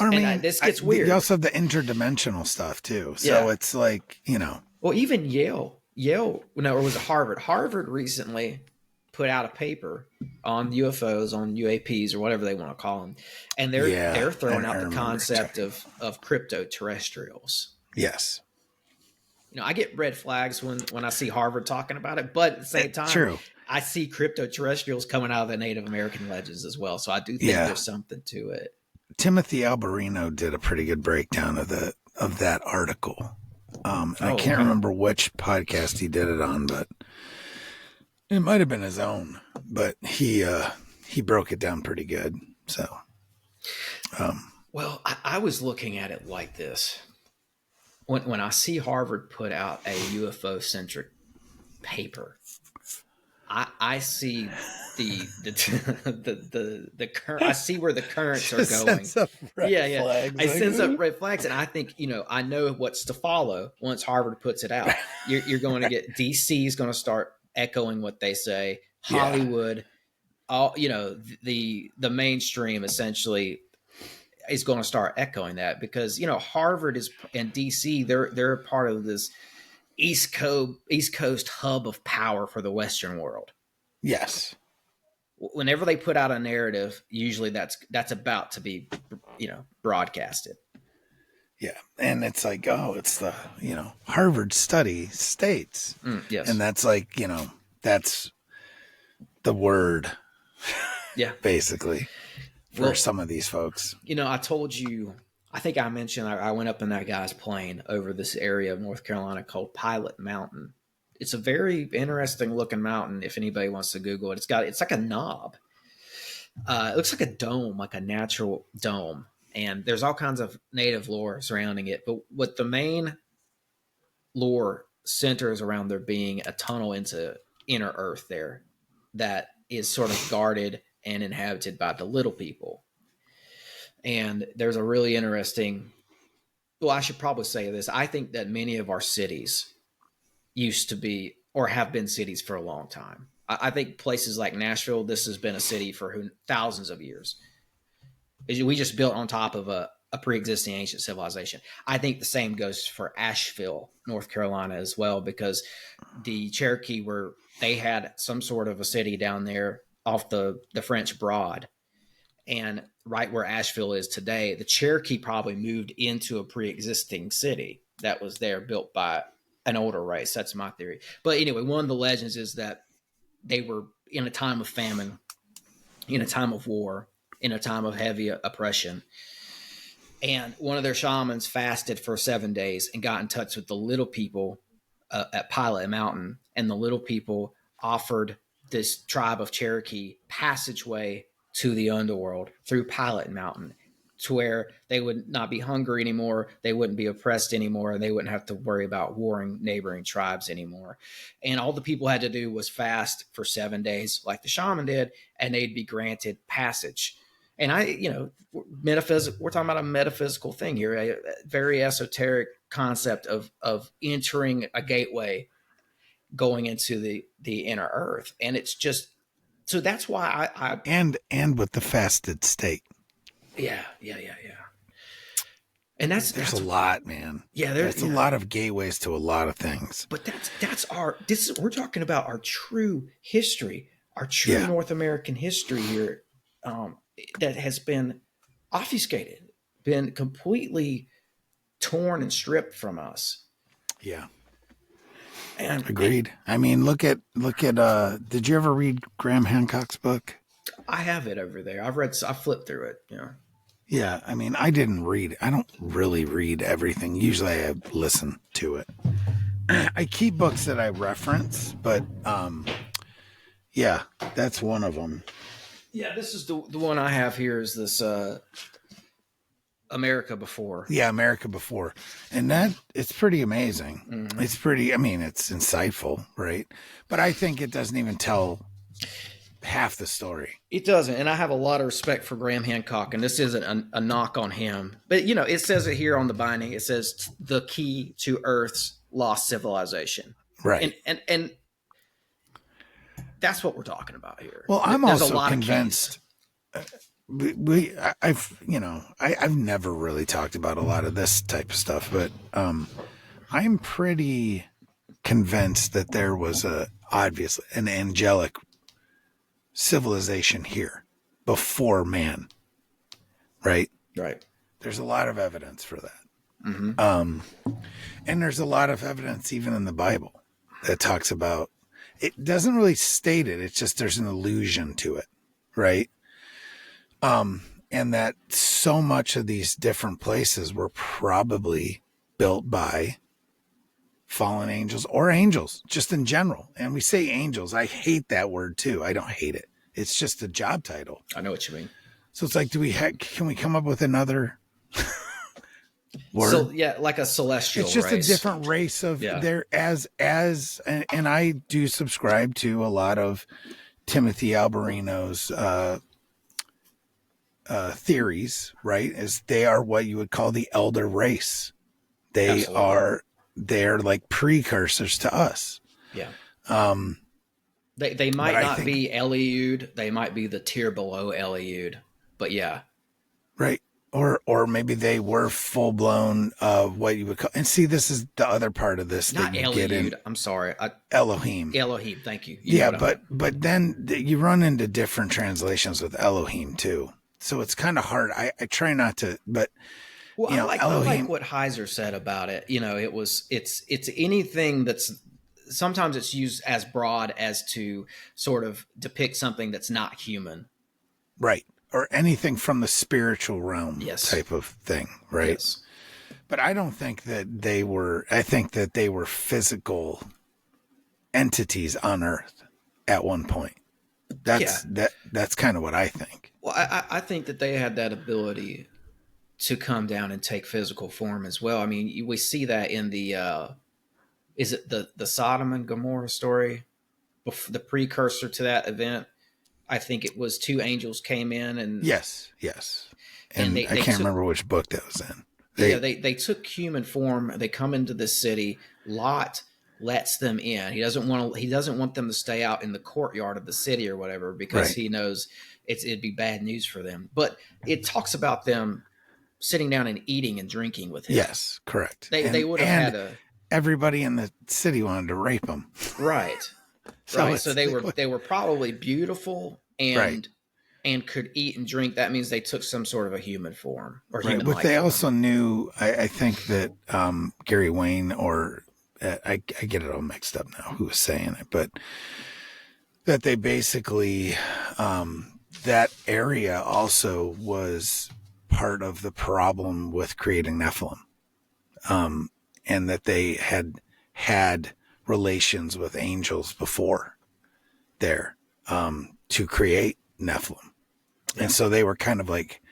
gets weird. You also have the interdimensional stuff too. So it's like, Well, even Yale, or was it Harvard? Harvard recently put out a paper on UFOs, on UAPs, or whatever they want to call them. And they're throwing out the concept of crypto-terrestrials. Yes. I get red flags when I see Harvard talking about it, but at the same time, I see crypto-terrestrials coming out of the Native American legends as well. So I do think there's something to it. Timothy Alberino did a pretty good breakdown of that article. I can't remember which podcast he did it on, but it might have been his own. But he broke it down pretty good. So, well, I was looking at it like this. When I see Harvard put out a UFO-centric paper, I see the current. I see where the currents are going. Sense of red flags. I sense up red flags, and I think I know what's to follow once Harvard puts it out. You're going to get DC is going to start echoing what they say. Hollywood, all the mainstream essentially. is going to start echoing that, because Harvard is and DC, they're part of this East Coast hub of power for the Western world. Yes. Whenever they put out a narrative, usually that's about to be broadcasted. Yeah. And it's like, oh, it's the, Harvard study states. Yes. And that's like, that's the word. Yeah. Basically for some of these folks. I told you, I think I mentioned I went up in that guy's plane over this area of North Carolina called Pilot Mountain. It's a very interesting looking mountain. If anybody wants to Google it, it's like a knob. It looks like a dome, like a natural dome. And there's all kinds of native lore surrounding it. But what the main lore centers around there being a tunnel into inner earth there that is sort of guarded and inhabited by the little people. And there's a really interesting, well, I should probably say this. I think that many of our cities used to be or have been cities for a long time. I think places like Nashville, this has been a city for thousands of years. We just built on top of a pre-existing ancient civilization. I think the same goes for Asheville, North Carolina as well, because the Cherokee they had some sort of a city down there off the French Broad. And right where Asheville is today, the Cherokee probably moved into a pre-existing city that was there, built by an older race. That's my theory. But anyway, one of the legends is that they were in a time of famine, in a time of war, in a time of heavy oppression. And one of their shamans fasted for 7 days and got in touch with the little people at Pilot Mountain. And the little people offered this tribe of Cherokee passageway to the underworld through Pilot Mountain, to where they would not be hungry anymore, they wouldn't be oppressed anymore, and they wouldn't have to worry about warring neighboring tribes anymore. And all the people had to do was fast for 7 days like the shaman did, and they'd be granted passage. And we're talking about a metaphysical thing here, a very esoteric concept of entering a gateway going into the inner earth. And it's just, so that's why I and with the fasted state. Yeah. And there's a lot, man. Yeah, there's a lot of gateways to a lot of things. But we're talking about our true history, our true North American history here, that has been obfuscated, been completely torn and stripped from us. Yeah. And agreed. I mean, look at did you ever read Graham Hancock's book? I have it over there. I flipped through it. Yeah. I mean, I don't really read everything. Usually I listen to it. I keep books that I reference, but yeah, that's one of them. Yeah, this is the one I have here is this America Before. Yeah, America Before. And it's pretty amazing. Mm-hmm. It's insightful, right? But I think it doesn't even tell half the story. It doesn't. And I have a lot of respect for Graham Hancock, and this isn't a knock on him. But, it says it here on the binding. It says the key to Earth's lost civilization. Right. And that's what we're talking about here. Well, I'm also convinced. I've never really talked about a lot of this type of stuff, but I'm pretty convinced that there was obviously an angelic civilization here before man. Right. There's a lot of evidence for that. Mm-hmm. And there's a lot of evidence even in the Bible that talks about. It doesn't really state it. It's just there's an allusion to it, right? And that so much of these different places were probably built by fallen angels or angels, just in general. And we say angels. I hate that word too. I don't hate it. It's just a job title. I know what you mean. So it's like, can we come up with another word? So yeah, like a celestial race. It's just race. A different race of there and I do subscribe to a lot of Timothy Alberino's theories, right? As they are what you would call the elder race. They're like precursors to us. Yeah. They might not be Eliud. They might be the tier below Eliud, but yeah. Right. or maybe they were full blown what you would call. And see, this is the other part of this that Not you get in Eliud. I'm sorry. Elohim. Elohim. Thank you. You know Yeah, what I meant. but then you run into different translations with Elohim too. So it's kind of hard. I try not to, but Well, I like Elohim. what Heiser said about it. It's anything that's sometimes it's used as broad as to sort of depict something that's not human. Right. Or anything from the spiritual realm Yes. type of thing. Right. Yes. But I don't think that I think that they were physical entities on Earth at one point. That's kind of what I think. Well, I think that they had that ability to come down and take physical form as well. I mean, we see that in the is it the Sodom and Gomorrah story, the precursor to that event. I think it was two angels came in and Yes. And I can't remember which book that was in. They took human form. They come into the city. Lot lets them in. He doesn't want them to stay out in the courtyard of the city or whatever because he knows it'd be bad news for them. But it talks about them sitting down and eating and drinking with him. Yes, correct. They would have had everybody in the city wanted to rape him. Right. So they were probably beautiful and could eat and drink. That means they took some sort of a human form or human. But they also knew. I think that Gary Wayne or I get it all mixed up now. Who was saying it? But that they basically that area also was part of the problem with creating Nephilim, and that they had relations with angels before there to create Nephilim. And so they were kind of like,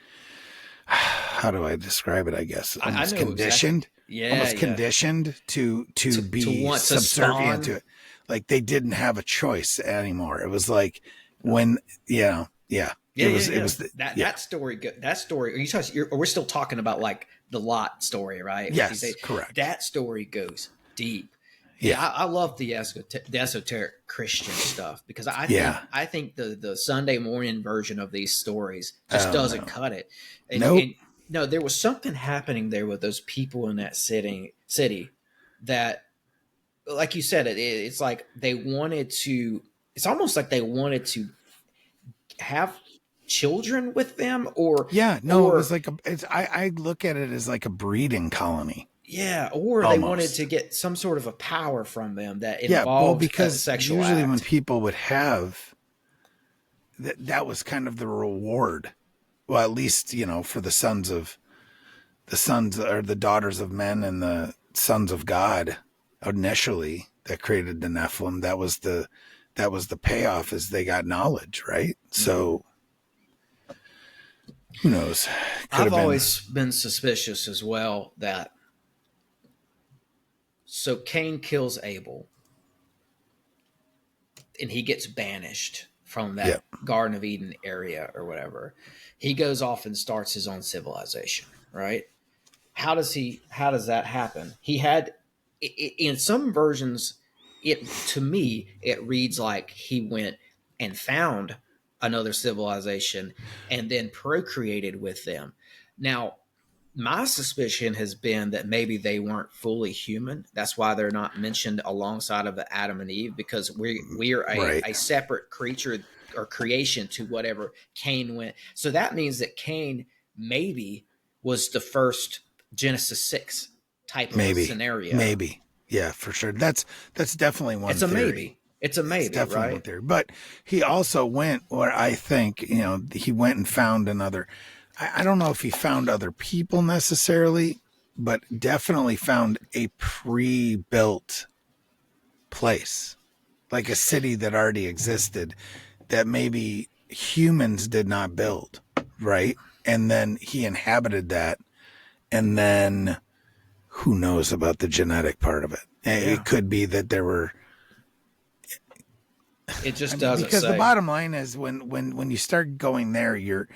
how do I describe it? I guess almost conditioned, conditioned to be subservient to it. Like they didn't have a choice anymore. It was like when, it was that story. That story. We're still talking about like the Lot story, right? Yes, correct. That story goes deep. Yeah, I love the esoteric Christian stuff because I think the Sunday morning version of these stories just doesn't cut it. And no, there was something happening there with those people in that city that, like you said, it's like they wanted to. It's almost like they wanted to have children with them, it was like I look at it as like a breeding colony. Yeah, or almost. They wanted to get some sort of a power from them that involved because sexual usually act. When people would have that was kind of the reward. Well, at least, for the sons or the daughters of men and the sons of God initially that created the Nephilim. That was the payoff is they got knowledge, right? So who knows? I've always been suspicious as well that so Cain kills Abel and he gets banished from that Garden of Eden area or whatever. He goes off and starts his own civilization, right? How does that happen? He had, in some versions, to me, it reads like he went and found another civilization and then procreated with them. Now, my suspicion has been that maybe they weren't fully human. That's why they're not mentioned alongside of the Adam and Eve, because we're a separate creature or creation to whatever Cain went. So that means that Cain maybe was the first Genesis 6 type of scenario. Maybe. Yeah, for sure. That's definitely one theory. Maybe. It's a maybe, it's definitely one theory. But he also went where I think, he went and found another. I don't know if he found other people necessarily, but definitely found a pre-built place, like a city that already existed that maybe humans did not build, right? And then he inhabited that, and then who knows about the genetic part of it? It could be that there were. It just doesn't because say. The bottom line is when you start going there,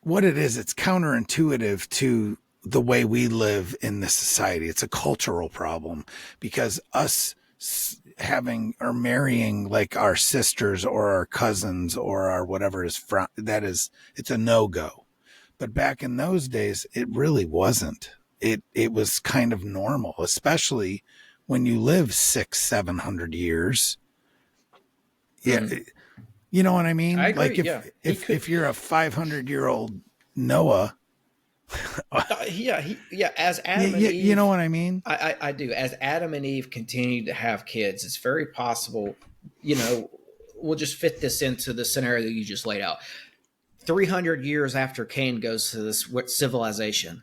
what it is, it's counterintuitive to the way we live in this society. It's a cultural problem because us having or marrying like our sisters or our cousins or our whatever it's a no-go. But back in those days, it really wasn't. It was kind of normal, especially when you live 600-700 years. Yeah. Mm. You know what I mean? I agree. Like Yeah. if you're a 500-year-old Noah, Yeah. As Adam and you know Eve, what I mean? I do. As Adam and Eve continued to have kids, it's very possible, we'll just fit this into the scenario that you just laid out. 300 years after Cain goes to this civilization,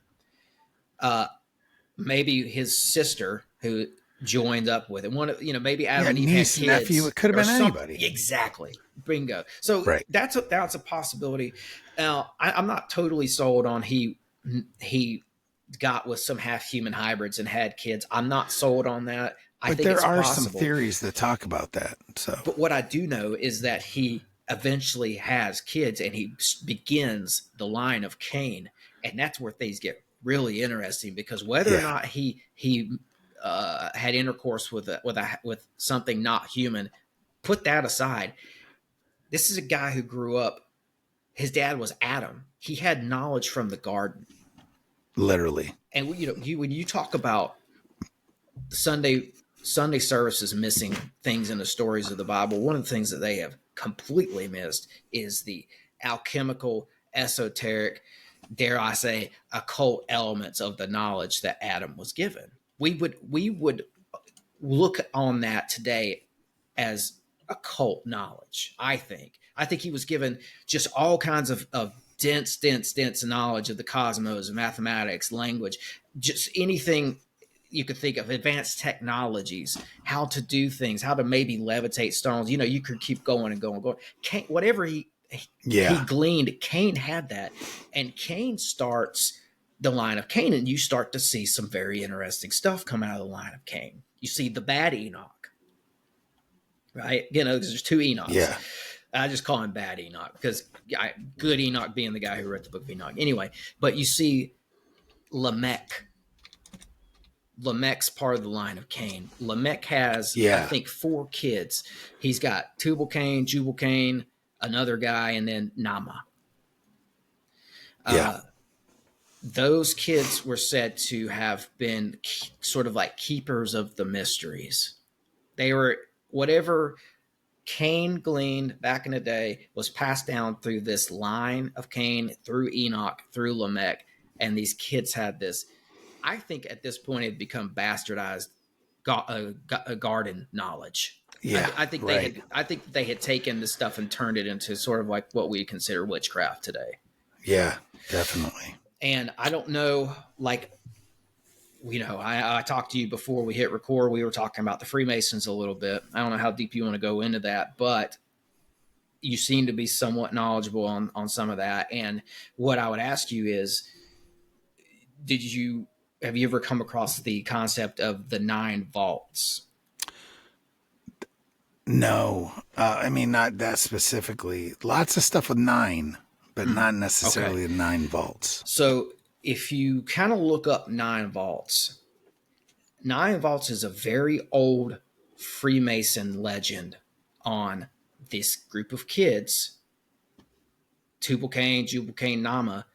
maybe his sister who joined up with him. Maybe Adam Yeah, and Eve niece, had kids. nephew, it could have been something. anybody. Exactly. Bingo. So Right. that's a possibility. Now, I'm not totally sold on he got with some half human hybrids and had kids. I'm not sold on that. I But think there it's are possible. some theories that talk about that. So, But what I do know is that he eventually has kids and he begins the line of Cain, and that's where things get really interesting, because whether or not he had intercourse with something not human, put that aside. This is a guy who grew up. His dad was Adam. He had knowledge from the garden. literally. And when you talk about Sunday services missing things in the stories of the Bible, one of the things that they have completely missed is the alchemical, esoteric, dare I say, occult elements of the knowledge that Adam was given. We would look on that today as occult knowledge. I think he was given just all kinds of dense knowledge of the cosmos, mathematics, language, just anything you could think of, advanced technologies, how to do things, how to maybe levitate stones. You could keep going and going. Whatever he gleaned, Cain had that. And Cain starts the line of Cain, and you start to see some very interesting stuff come out of the line of Cain. You see the bad Enoch, right? Because there's two Enochs. Yeah. I just call him bad Enoch because good Enoch being the guy who wrote the book of Enoch. Anyway, but you see Lamech. Lamech's part of the line of Cain. Lamech has, I think, 4 kids. He's got Tubal-Cain, Jubal-Cain, another guy, and then Nama. Those kids were said to have been sort of like keepers of the mysteries. They were whatever Cain gleaned back in the day was passed down through this line of Cain, through Enoch, through Lamech, and these kids had this. I think at this point it had become bastardized garden knowledge. Yeah, I think they had taken this stuff and turned it into sort of like what we consider witchcraft today. Yeah, definitely. And I don't know, I talked to you before we hit record. We were talking about the Freemasons a little bit. I don't know how deep you want to go into that, but you seem to be somewhat knowledgeable on some of that. And what I would ask you is, have you ever come across the concept of the 9 vaults? No, I mean, not that specifically. Lots of stuff with 9, but not necessarily 9 vaults. So if you kind of look up 9 vaults is a very old Freemason legend on this group of kids, Tubal-Cain, Jubal-Cain, Nama,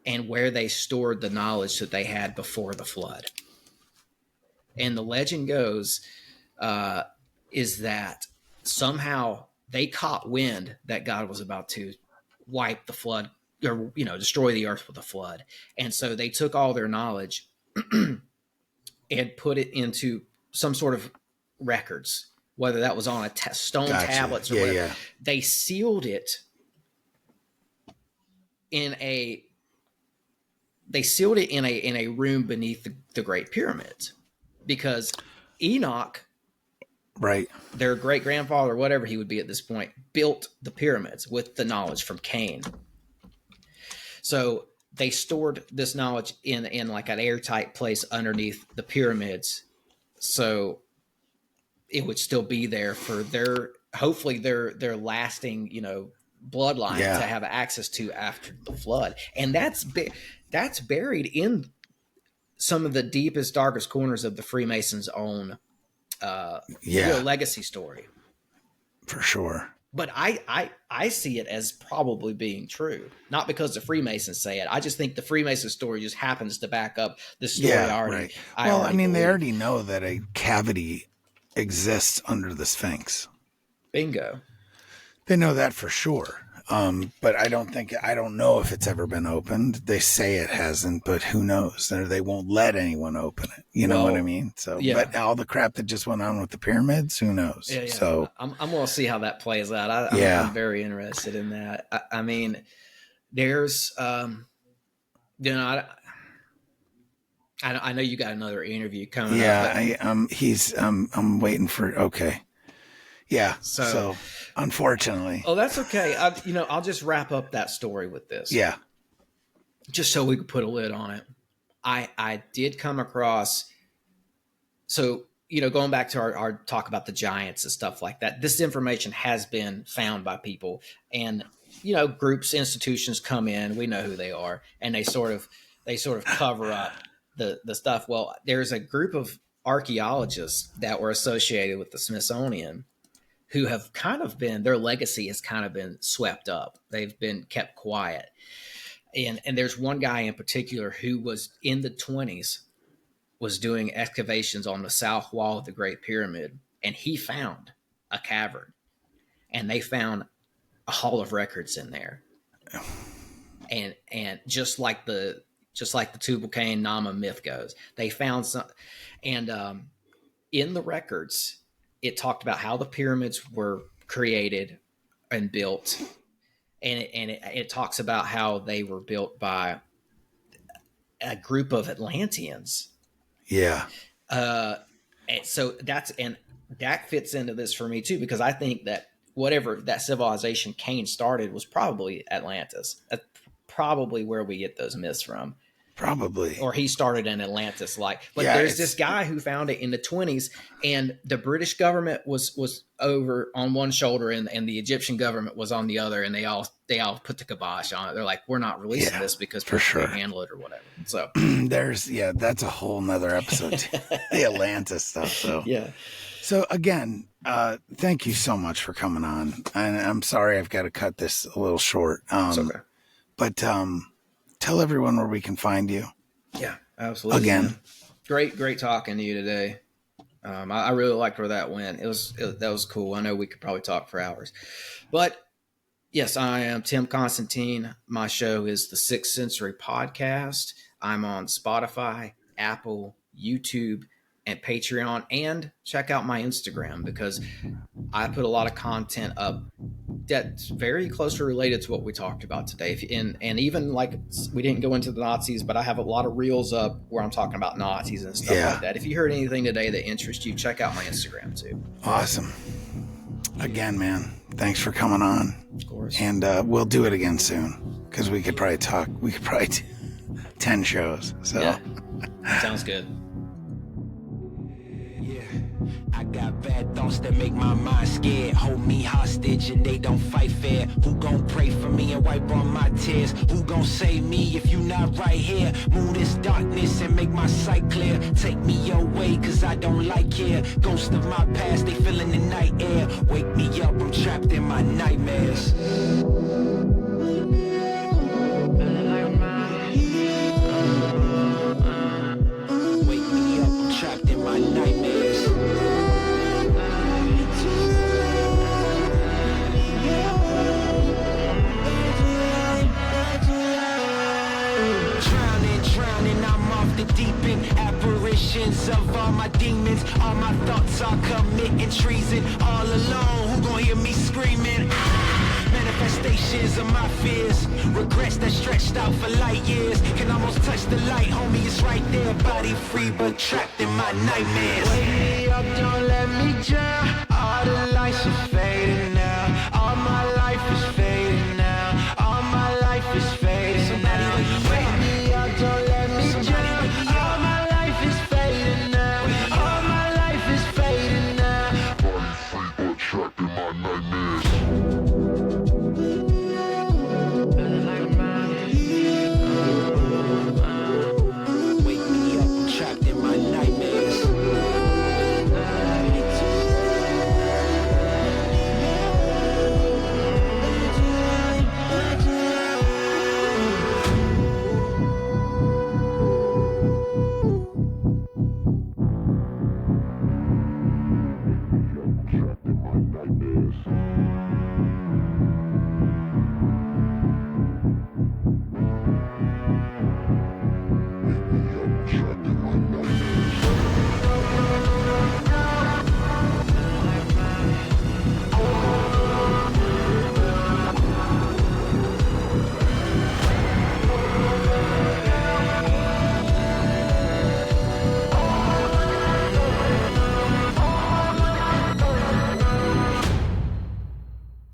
and where they stored the knowledge that they had before the flood. And the legend goes, is that somehow they caught wind that God was about to wipe the flood, or destroy the earth with a flood. And so they took all their knowledge and put it into some sort of records, whether that was on a stone tablets or whatever. Yeah. They sealed it in a room beneath the Great Pyramids, because Enoch, right, their great grandfather, whatever he would be at this point, built the pyramids with the knowledge from Cain. So they stored this knowledge in like an airtight place underneath the pyramids, so it would still be there for hopefully their lasting bloodline to have access to after the flood. And that's buried in some of the deepest, darkest corners of the Freemasons' own legacy story. For sure. but I see it as probably being true, not because the Freemasons say it. I just think the Freemason story just happens to back up the story Yeah, I already. right. I Well, already I mean, they believe. already know that a cavity exists under the Sphinx. Bingo. They know that for sure. But I don't know if it's ever been opened. They say it hasn't, but who knows? They won't let anyone open it. You know what I mean? So, yeah. But all the crap that just went on with the pyramids, who knows? Yeah. So I'm going to see how that plays out. I'm very interested in that. I mean, there's, you know, I know you got another interview coming up. I'm waiting for, okay. Yeah. So unfortunately. Oh, that's okay. I'll just wrap up that story with this. Yeah. Just so we could put a lid on it. I did come across, so, going back to our talk about the giants and stuff like that, this information has been found by people, and, groups, institutions come in, we know who they are, and they sort of cover up the stuff. Well, there's a group of archaeologists that were associated with the Smithsonian who have kind of been, their legacy has kind of been swept up. They've been kept quiet. And there's one guy in particular who was in the 1920s, was doing excavations on the south wall of the Great Pyramid, and he found a cavern, and they found a hall of records in there. And just like the Tubal-Cain Nama myth goes, they found some, and in the records, it talked about how the pyramids were created and built. And it talks about how they were built by a group of Atlanteans. Yeah. And so that fits into this for me too, because I think that whatever that civilization Cain started was probably Atlantis. That's probably where we get those myths from. Probably. Or he started in Atlantis, but there's this guy who found it in the 1920s, and the British government was over on one shoulder, and the Egyptian government was on the other, and they all put the kibosh on it. They're like, we're not releasing this because people can't handle it or whatever. So that's a whole nother episode, the Atlantis stuff. So yeah. So again, thank you so much for coming on, and I'm sorry I've got to cut this a little short. It's okay. But tell everyone where we can find you. Yeah, absolutely. Again, man. Great talking to you today. I really liked where that went. That was cool. I know we could probably talk for hours, but yes, I am Tim Constantine. My show is the Sixth Sensory Podcast. I'm on Spotify, Apple, YouTube, and Patreon, and check out my Instagram because I put a lot of content up that's very closely related to what we talked about today. And even like we didn't go into the Nazis, but I have a lot of reels up where I'm talking about Nazis and stuff like that. If you heard anything today that interests you, check out my Instagram too. Awesome. Again, man, thanks for coming on. Of course. And we'll do it again soon because we could probably do 10 shows. So yeah, sounds good. I got bad thoughts that make my mind scared. Hold me hostage and they don't fight fair. Who gon' pray for me and wipe all my tears? Who gon' save me if you not right here? Move this darkness and make my sight clear. Take me your way cause I don't like here. Ghosts of my past, they feeling the night air. Wake me up, I'm trapped in my nightmares. Wake me up, I'm trapped in my nightmares. Drowning, I'm off the deep end. Apparitions of all my demons. All my thoughts are committing treason. All alone, who gon' hear me screaming? Manifestations of my fears. Regrets that stretched out for light years. Can almost touch the light, homie, it's right there. Body free, but trapped in my nightmares. Wake me up, don't let me drown. All the lights are fading.